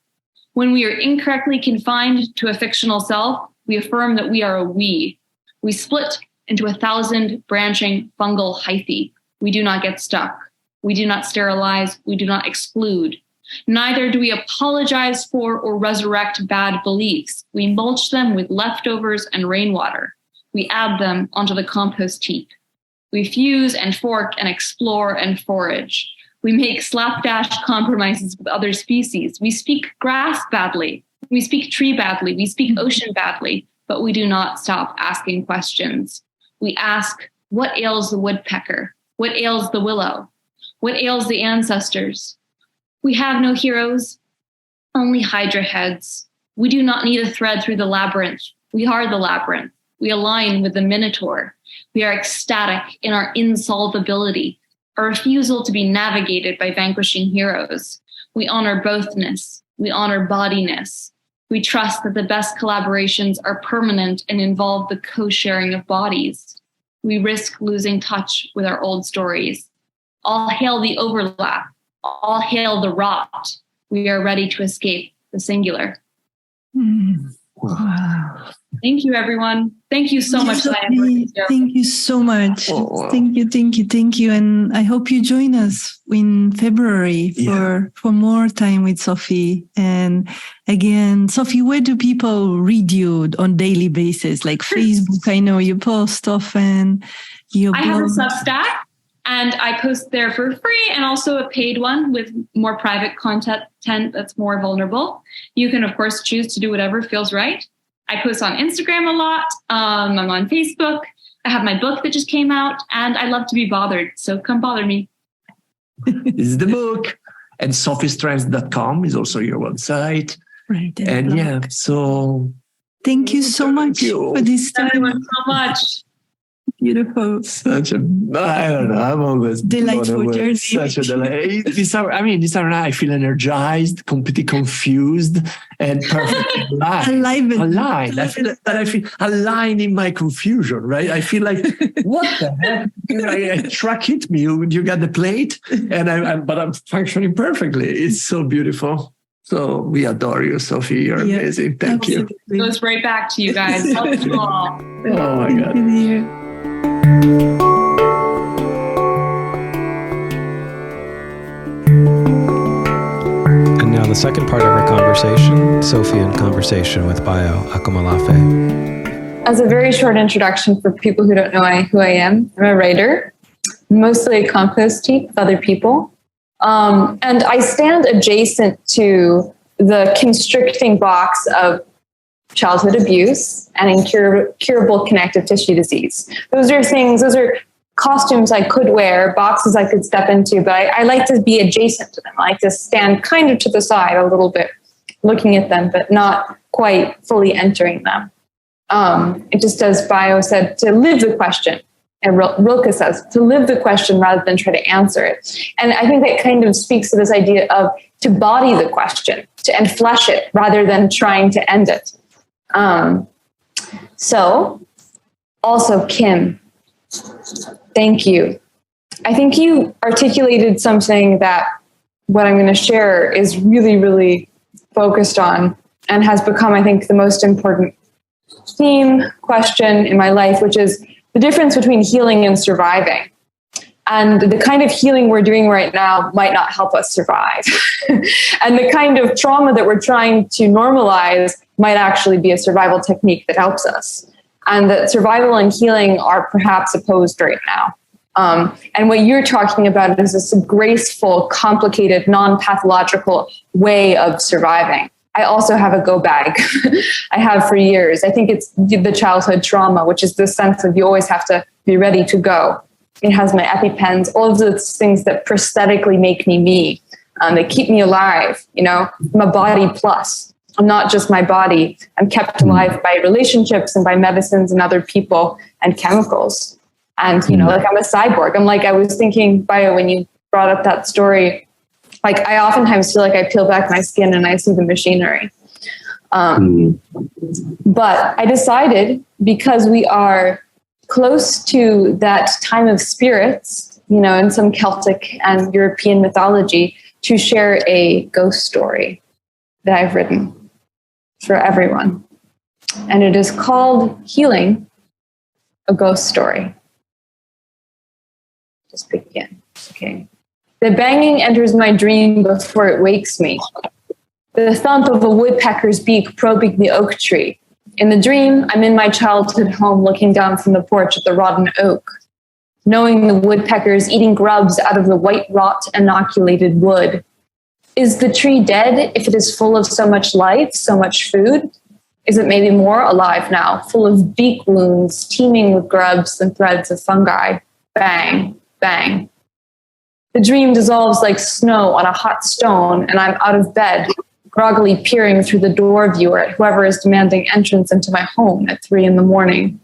Speaker 11: When we are incorrectly confined to a fictional self, we affirm that we are a we. We split into 1,000 branching fungal hyphae. We do not get stuck. We do not sterilize. We do not exclude. Neither do we apologize for or resurrect bad beliefs. We mulch them with leftovers and rainwater. We add them onto the compost heap. We fuse and fork and explore and forage. We make slapdash compromises with other species. We speak grass badly. We speak tree badly. We speak ocean badly, but we do not stop asking questions. We ask, what ails the woodpecker? What ails the willow? What ails the ancestors? We have no heroes, only hydra heads. We do not need a thread through the labyrinth. We are the labyrinth. We align with the minotaur. We are ecstatic in our insolvability, a refusal to be navigated by vanquishing heroes. We honor bothness. We honor bodiness. We trust that the best collaborations are permanent and involve the co-sharing of bodies. We risk losing touch with our old stories. All hail the overlap. All hail the rot. We are ready to escape the singular.
Speaker 10: Wow.
Speaker 11: Thank you, everyone. Thank you so much, Zaya.
Speaker 10: Thank you so much. Thank you. And I hope you join us in February for more time with Sophie. And again, Sophie, where do people read you on daily basis? Like Facebook, I know you post often.
Speaker 11: I have a Substack. And I post there for free, and also a paid one with more private content that's more vulnerable. You can, of course, choose to do whatever feels right. I post on Instagram a lot. I'm on Facebook. I have my book that just came out, and I love to be bothered. So come bother me.
Speaker 5: This is the book. And sophiestrands.com is also your website.
Speaker 10: Right.
Speaker 5: And so
Speaker 10: thank you so much for this time.
Speaker 11: Thank you so much.
Speaker 10: Beautiful.
Speaker 5: Such a, I don't know, I'm always
Speaker 10: delightful journey. Such
Speaker 5: a delight. This hour I feel energized, completely confused, and perfectly aligned. I feel aligned in my confusion, right? I feel like, what the heck? A truck hit me. You got the plate, and but I'm functioning perfectly. It's so beautiful. So we adore you, Sophie. You're amazing. Thank you.
Speaker 11: It goes right back to you guys. Love you all.
Speaker 5: Oh my God.
Speaker 2: the second part of our conversation, Sophie in conversation with Bayo Akomolafe.
Speaker 1: As a very short introduction for people who don't know who I am, I'm a writer, mostly a compost heap with other people. And I stand adjacent to the constricting box of childhood abuse and incurable connective tissue disease. Those are costumes I could wear, boxes I could step into, but I like to be adjacent to them. I like to stand kind of to the side a little bit, looking at them, but not quite fully entering them. It just, as Bayo said, to live the question. And Rilke says, to live the question rather than try to answer it. And I think that kind of speaks to this idea of to body the question, to enflesh it rather than trying to end it. So also, Kim, thank you. I think you articulated something that what I'm going to share is really, really focused on and has become, I think, the most important theme question in my life, which is the difference between healing and surviving. And the kind of healing we're doing right now might not help us survive. And the kind of trauma that we're trying to normalize might actually be a survival technique that helps us. And that survival and healing are perhaps opposed right now. And what you're talking about is this graceful, complicated, non-pathological way of surviving. I also have a go bag. I have for years. I think it's the childhood trauma, which is the sense of you always have to be ready to go. It has my EpiPens, all of those things that prosthetically make me. They keep me alive. You know, I'm a body plus. I'm not just my body. I'm kept alive by relationships and by medicines and other people and chemicals. And, you know, like I'm a cyborg. I was thinking, Bayo, when you brought up that story, like I oftentimes feel like I peel back my skin and I see the machinery. But I decided, because we are close to that time of spirits, you know, in some Celtic and European mythology, to share a ghost story that I've written for everyone. And it is called Healing, a Ghost Story. Just begin. Okay. The banging enters my dream before it wakes me. The thump of a woodpecker's beak probing the oak tree. In the dream, I'm in my childhood home looking down from the porch at the rotten oak, knowing the woodpeckers eating grubs out of the white rot inoculated wood. Is the tree dead if it is full of so much life, so much food? Is it maybe more alive now, full of beak wounds, teeming with grubs and threads of fungi? Bang, bang. The dream dissolves like snow on a hot stone, and I'm out of bed, groggily peering through the door viewer at whoever is demanding entrance into my home at 3 a.m.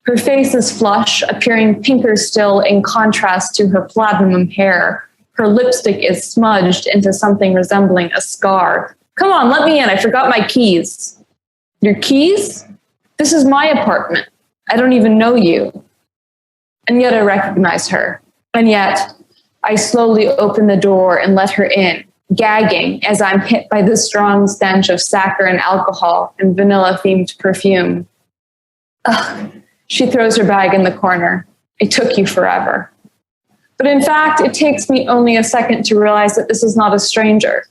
Speaker 1: Her face is flush, appearing pinker still in contrast to her platinum hair. Her lipstick is smudged into something resembling a scar. Come on, let me in. I forgot my keys. Your keys? This is my apartment. I don't even know you. And yet I recognize her. And yet I slowly open the door and let her in, gagging as I'm hit by the strong stench of saccharine alcohol and vanilla-themed perfume. Ugh. She throws her bag in the corner. It took you forever. But in fact, it takes me only a second to realize that this is not a stranger.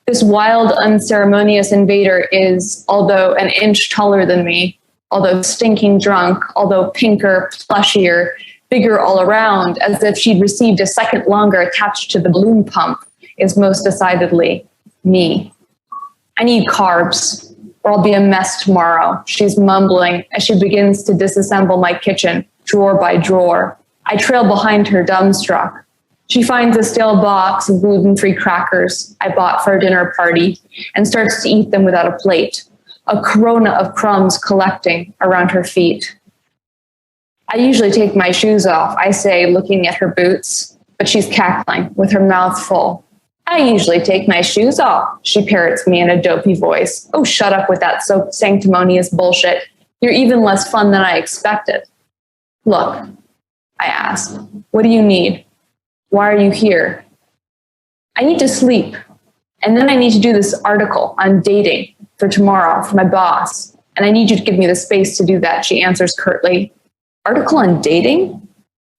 Speaker 1: This wild, unceremonious invader is, although an inch taller than me, although stinking drunk, although pinker, plushier, bigger all around, as if she'd received a second longer attached to the balloon pump, is most decidedly me. I need carbs, or I'll be a mess tomorrow, she's mumbling as she begins to disassemble my kitchen, drawer by drawer. I trail behind her, dumbstruck. She finds a stale box of gluten-free crackers I bought for a dinner party and starts to eat them without a plate, a corona of crumbs collecting around her feet. I usually take my shoes off, I say, looking at her boots, but she's cackling with her mouth full. I usually take my shoes off, she parrots me in a dopey voice. Oh, shut up with that so sanctimonious bullshit. You're even less fun than I expected. Look, I ask, what do you need? Why are you here? I need to sleep. And then I need to do this article on dating for tomorrow for my boss. And I need you to give me the space to do that, she answers curtly. Article on dating?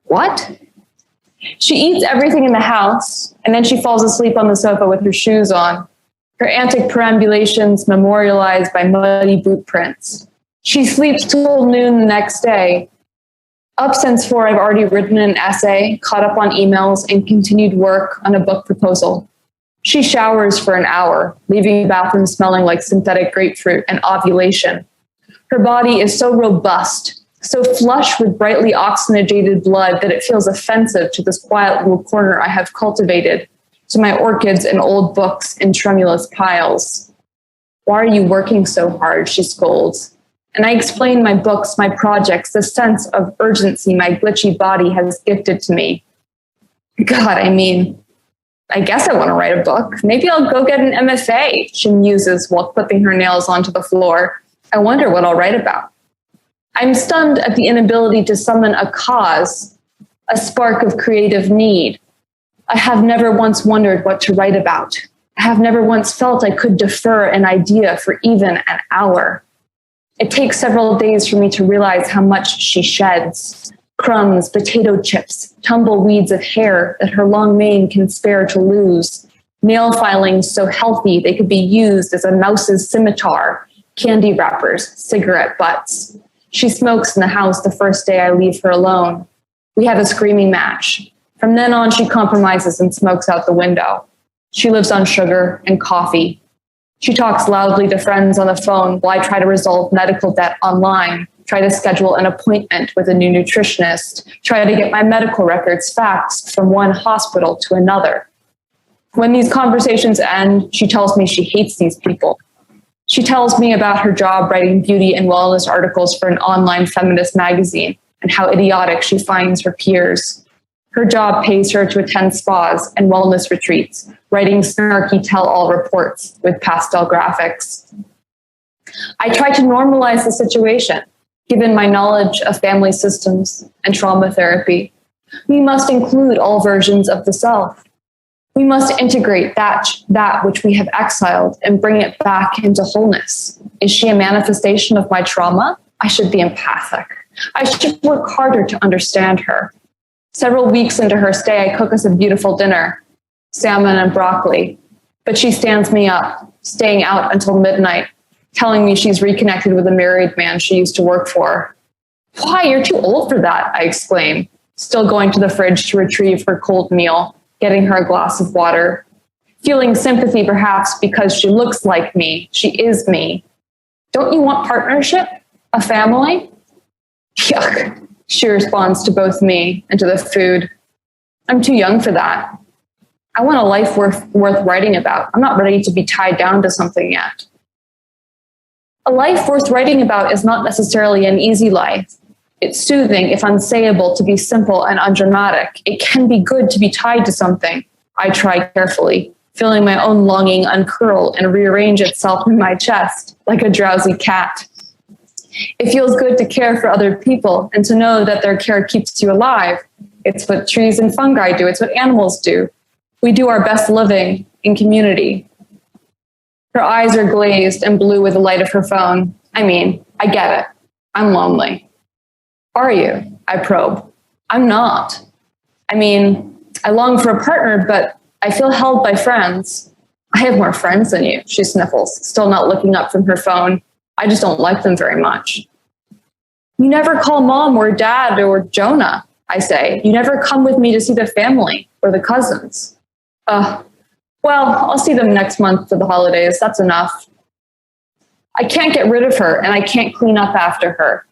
Speaker 1: What? She eats everything in the house, and then she falls asleep on the sofa with her shoes on, her antic perambulations memorialized by muddy boot prints. She sleeps till noon the next day. Up since 4, I've already written an essay, caught up on emails, and continued work on a book proposal. She showers for an hour, leaving the bathroom smelling like synthetic grapefruit and ovulation. Her body is so robust, so flush with brightly oxygenated blood that it feels offensive to this quiet little corner I have cultivated, to my orchids and old books in tremulous piles. Why are you working so hard? She scolds. And I explain my books, my projects, the sense of urgency my glitchy body has gifted to me. God, I guess I want to write a book. Maybe I'll go get an MFA, she muses while clipping her nails onto the floor. I wonder what I'll write about. I'm stunned at the inability to summon a cause, a spark of creative need. I have never once wondered what to write about. I have never once felt I could defer an idea for even an hour. It takes several days for me to realize how much she sheds. Crumbs, potato chips, tumbleweeds of hair that her long mane can spare to lose. Nail filings so healthy they could be used as a mouse's scimitar. Candy wrappers, cigarette butts. She smokes in the house the first day I leave her alone. We have a screaming match. From then on, she compromises and smokes out the window. She lives on sugar and coffee. She talks loudly to friends on the phone while I try to resolve medical debt online, try to schedule an appointment with a new nutritionist, try to get my medical records faxed from one hospital to another. When these conversations end, she tells me she hates these people. She tells me about her job writing beauty and wellness articles for an online feminist magazine and how idiotic she finds her peers. Her job pays her to attend spas and wellness retreats, writing snarky tell-all reports with pastel graphics. I try to normalize the situation, given my knowledge of family systems and trauma therapy. We must include all versions of the self. We must integrate that which we have exiled and bring it back into wholeness. Is she a manifestation of my trauma? I should be empathic. I should work harder to understand her. Several weeks into her stay, I cook us a beautiful dinner, salmon and broccoli. But she stands me up, staying out until midnight, telling me she's reconnected with a married man she used to work for. Why, you're too old for that, I exclaim, still going to the fridge to retrieve her cold meal, getting her a glass of water, feeling sympathy perhaps because she looks like me, she is me. Don't you want partnership? A family? Yuck, she responds to both me and to the food. I'm too young for that. I want a life worth writing about. I'm not ready to be tied down to something yet. A life worth writing about is not necessarily an easy life. It's soothing, if unsayable, to be simple and undramatic. It can be good to be tied to something. I try carefully, feeling my own longing uncurl and rearrange itself in my chest like a drowsy cat. It feels good to care for other people and to know that their care keeps you alive. It's what trees and fungi do. It's what animals do. We do our best living in community. Her eyes are glazed and blue with the light of her phone. I get it. I'm lonely. Are you? I probe. I'm not. I long for a partner, but I feel held by friends. I have more friends than you, she sniffles, still not looking up from her phone. I just don't like them very much. You never call mom or dad or Jonah, I say. You never come with me to see the family or the cousins. Well, I'll see them next month for the holidays. That's enough. I can't get rid of her and I can't clean up after her.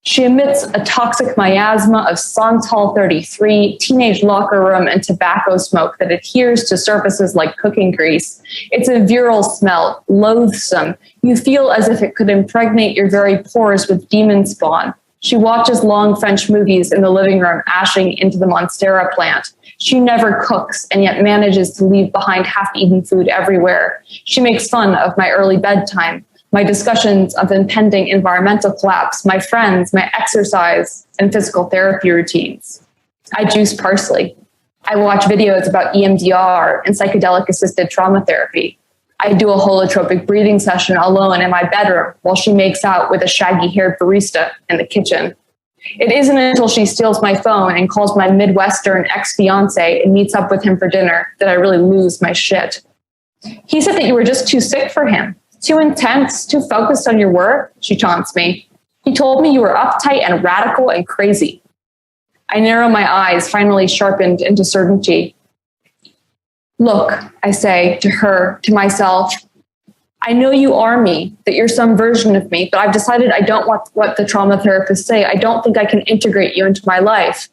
Speaker 1: She emits a toxic miasma of Santal 33, teenage locker room, and tobacco smoke that adheres to surfaces like cooking grease. It's a virile smell, loathsome. You feel as if it could impregnate your very pores with demon spawn. She watches long French movies in the living room, ashing into the Monstera plant. She never cooks and yet manages to leave behind half-eaten food everywhere. She makes fun of my early bedtime, my discussions of impending environmental collapse, my friends, my exercise and physical therapy routines. I juice parsley. I watch videos about EMDR and psychedelic-assisted trauma therapy. I do a holotropic breathing session alone in my bedroom while she makes out with a shaggy-haired barista in the kitchen. It isn't until she steals my phone and calls my Midwestern ex-fiance and meets up with him for dinner that I really lose my shit. He said that you were just too sick for him, too intense, too focused on your work, she taunts me. He told me you were uptight and radical and crazy. I narrow my eyes, finally sharpened into certainty. Look, I say to her, to myself, I know you are me, that you're some version of me, but I've decided I don't want what the trauma therapists say. I don't think I can integrate you into my life.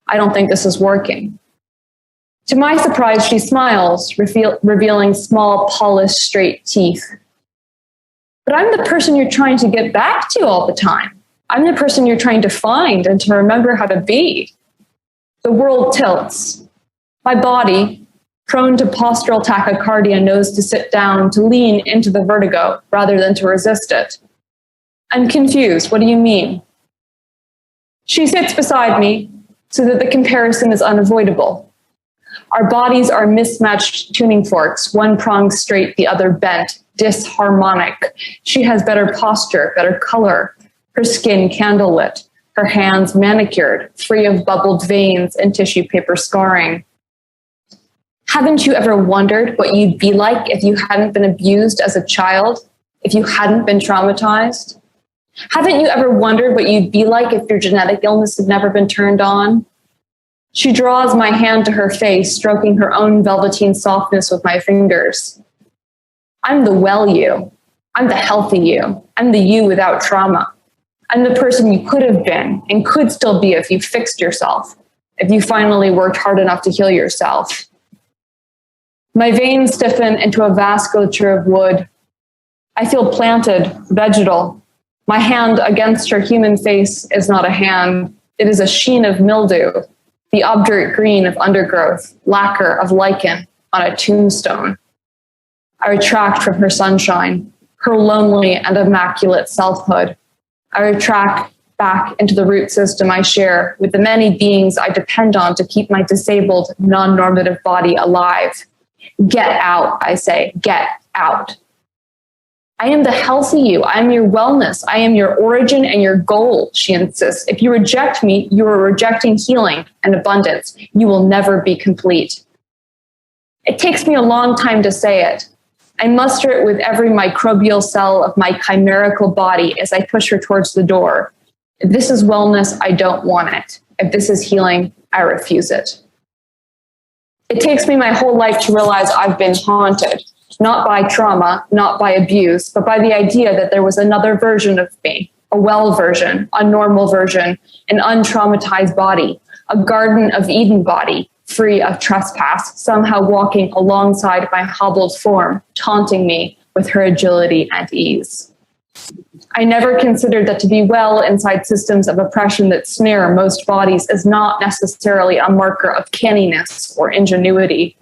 Speaker 1: I don't think this is working. To my surprise, she smiles, revealing small, polished, straight teeth. But I'm the person you're trying to get back to all the time. I'm the person you're trying to find and to remember how to be. The world tilts. My body, prone to postural tachycardia, knows to sit down, to lean into the vertigo rather than to resist it. I'm confused. What do you mean? She sits beside me so that the comparison is unavoidable. Our bodies are mismatched tuning forks, one prong straight, the other bent, disharmonic. She has better posture, better color, her skin candlelit, her hands manicured, free of bubbled veins and tissue paper scarring. Haven't you ever wondered what you'd be like if you hadn't been abused as a child, if you hadn't been traumatized? Haven't you ever wondered what you'd be like if your genetic illness had never been turned on? She draws my hand to her face, stroking her own velveteen softness with my fingers. I'm the well you. I'm the healthy you. I'm the you without trauma. I'm the person you could have been and could still be if you fixed yourself, if you finally worked hard enough to heal yourself. My veins stiffen into a vasculature of wood. I feel planted, vegetal. My hand against her human face is not a hand. It is a sheen of mildew, the obdurate green of undergrowth, lacquer of lichen on a tombstone. I retract from her sunshine, her lonely and immaculate selfhood. I retract back into the root system I share with the many beings I depend on to keep my disabled, non-normative body alive. Get out, I say, get out. I am the healthy you. I am your wellness. I am your origin and your goal, she insists. If you reject me, you are rejecting healing and abundance. You will never be complete. It takes me a long time to say it. I muster it with every microbial cell of my chimerical body as I push her towards the door. If this is wellness, I don't want it. If this is healing, I refuse it. It takes me my whole life to realize I've been haunted, not by trauma, not by abuse, but by the idea that there was another version of me, a well version, a normal version, an untraumatized body, a Garden of Eden body, free of trespass, somehow walking alongside my hobbled form, taunting me with her agility and ease. I never considered that to be well inside systems of oppression that snare most bodies is not necessarily a marker of canniness or ingenuity.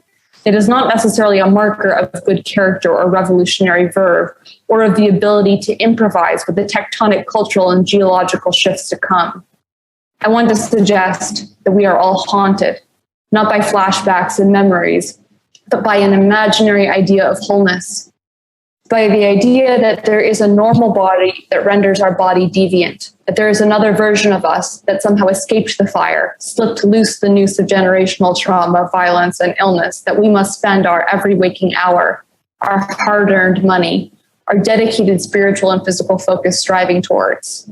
Speaker 1: It is not necessarily a marker of good character or revolutionary verve, or of the ability to improvise with the tectonic cultural and geological shifts to come. I want to suggest that we are all haunted, not by flashbacks and memories, but by an imaginary idea of wholeness, by the idea that there is a normal body that renders our body deviant, that there is another version of us that somehow escaped the fire, slipped loose the noose of generational trauma, violence, and illness, that we must spend our every waking hour, our hard-earned money, our dedicated spiritual and physical focus striving towards.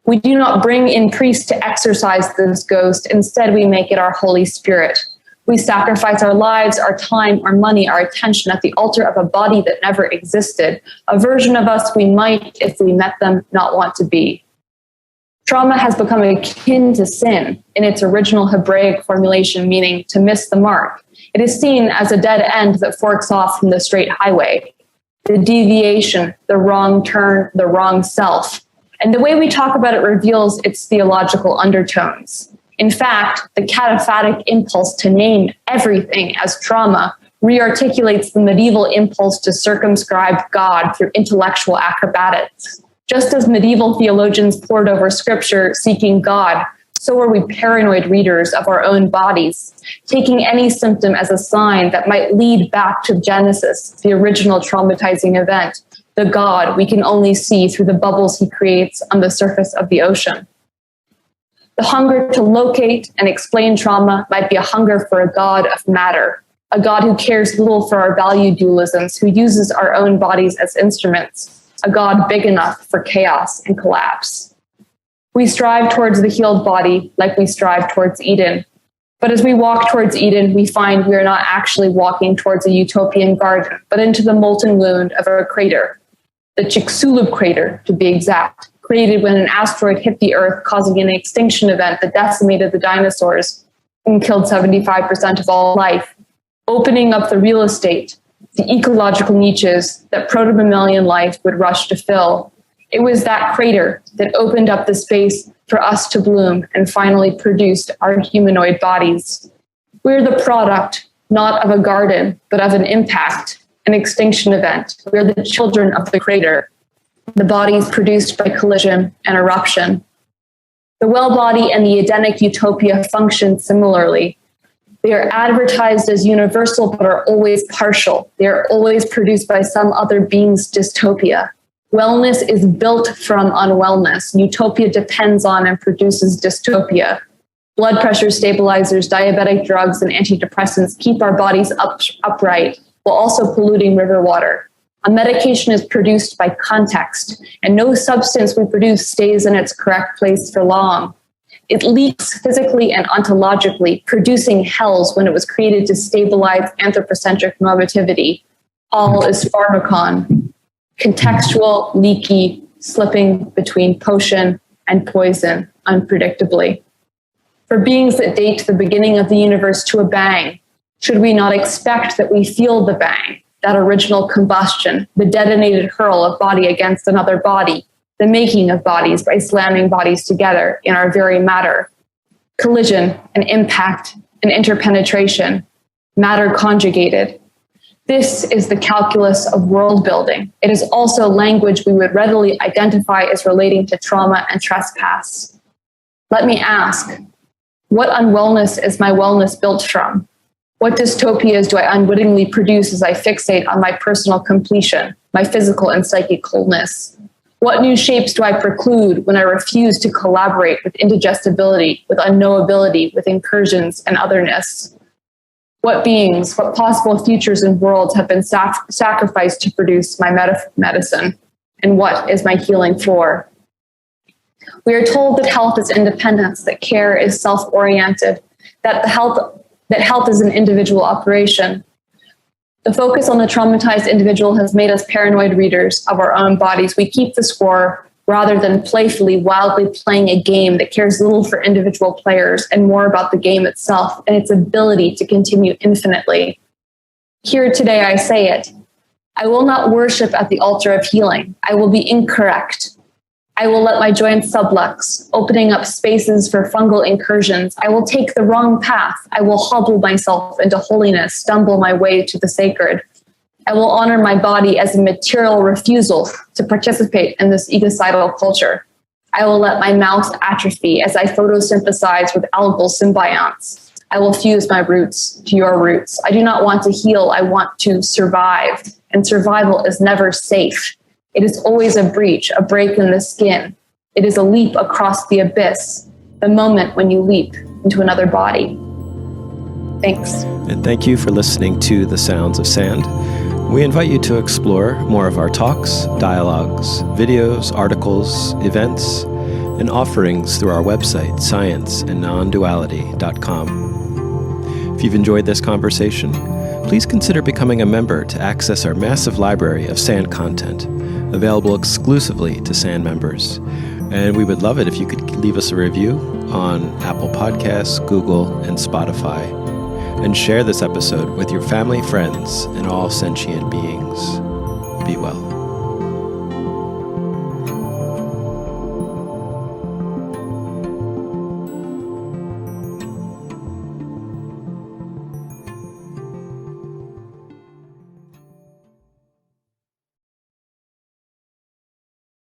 Speaker 1: We do not bring in priests to exorcise this ghost. Instead, we make it our Holy Spirit. We sacrifice our lives, our time, our money, our attention at the altar of a body that never existed, a version of us we might, if we met them, not want to be. Trauma has become akin to sin in its original Hebraic formulation, meaning to miss the mark. It is seen as a dead end that forks off from the straight highway, the deviation, the wrong turn, the wrong self. And the way we talk about it reveals its theological undertones. In fact, the cataphatic impulse to name everything as trauma rearticulates the medieval impulse to circumscribe God through intellectual acrobatics. Just as medieval theologians pored over scripture seeking God, so are we paranoid readers of our own bodies, taking any symptom as a sign that might lead back to Genesis, the original traumatizing event, the God we can only see through the bubbles he creates on the surface of the ocean. The hunger to locate and explain trauma might be a hunger for a God of matter, a God who cares little for our value dualisms, who uses our own bodies as instruments, a God big enough for chaos and collapse. We strive towards the healed body like we strive towards Eden. But as we walk towards Eden, we find we are not actually walking towards a utopian garden, but into the molten wound of a crater, the Chicxulub crater, to be exact, created when an asteroid hit the Earth, causing an extinction event that decimated the dinosaurs and killed 75% of all life, opening up the real estate, the ecological niches that proto-mammalian life would rush to fill. It was that crater that opened up the space for us to bloom and finally produced our humanoid bodies. We're the product, not of a garden, but of an impact, an extinction event. We're the children of the crater, the bodies produced by collision and eruption. The well body and the Edenic utopia function similarly. They are advertised as universal, but are always partial. They are always produced by some other being's dystopia. Wellness is built from unwellness. Utopia depends on and produces dystopia. Blood pressure stabilizers, diabetic drugs, and antidepressants keep our bodies upright while also polluting river water. A medication is produced by context, and no substance we produce stays in its correct place for long. It leaks physically and ontologically, producing hells when it was created to stabilize anthropocentric normativity. All is pharmacon. Contextual, leaky, slipping between potion and poison unpredictably. For beings that date the beginning of the universe to a bang, should we not expect that we feel the bang, that original combustion, the detonated hurl of body against another body, the making of bodies by slamming bodies together in our very matter, collision and impact and interpenetration, matter conjugated? This is the calculus of world building. It is also language we would readily identify as relating to trauma and trespass. Let me ask, what unwellness is my wellness built from? What dystopias do I unwittingly produce as I fixate on my personal completion, my physical and psychic wholeness? What new shapes do I preclude when I refuse to collaborate with indigestibility, with unknowability, with incursions and otherness? What beings, what possible futures and worlds have been sacrificed to produce my medicine? And what is my healing for? We are told that health is independence, that care is self-oriented, that health is an individual operation. The focus on the traumatized individual has made us paranoid readers of our own bodies. We keep the score rather than playfully, wildly playing a game that cares little for individual players and more about the game itself and its ability to continue infinitely. Here today I say it. I will not worship at the altar of healing. I will be incorrect. I will let my joints sublux, opening up spaces for fungal incursions. I will take the wrong path. I will hobble myself into holiness, stumble my way to the sacred. I will honor my body as a material refusal to participate in this egocidal culture. I will let my mouth atrophy as I photosynthesize with algal symbionts. I will fuse my roots to your roots. I do not want to heal. I want to survive. And survival is never safe. It is always a breach, a break in the skin. It is a leap across the abyss, the moment when you leap into another body. Thanks.
Speaker 2: And thank you for listening to The Sounds of Sand. We invite you to explore more of our talks, dialogues, videos, articles, events, and offerings through our website, scienceandnonduality.com. If you've enjoyed this conversation, please consider becoming a member to access our massive library of Sand content, available exclusively to Sand members. And we would love it if you could leave us a review on Apple Podcasts, Google, and Spotify. And share this episode with your family, friends, and all sentient beings. Be well.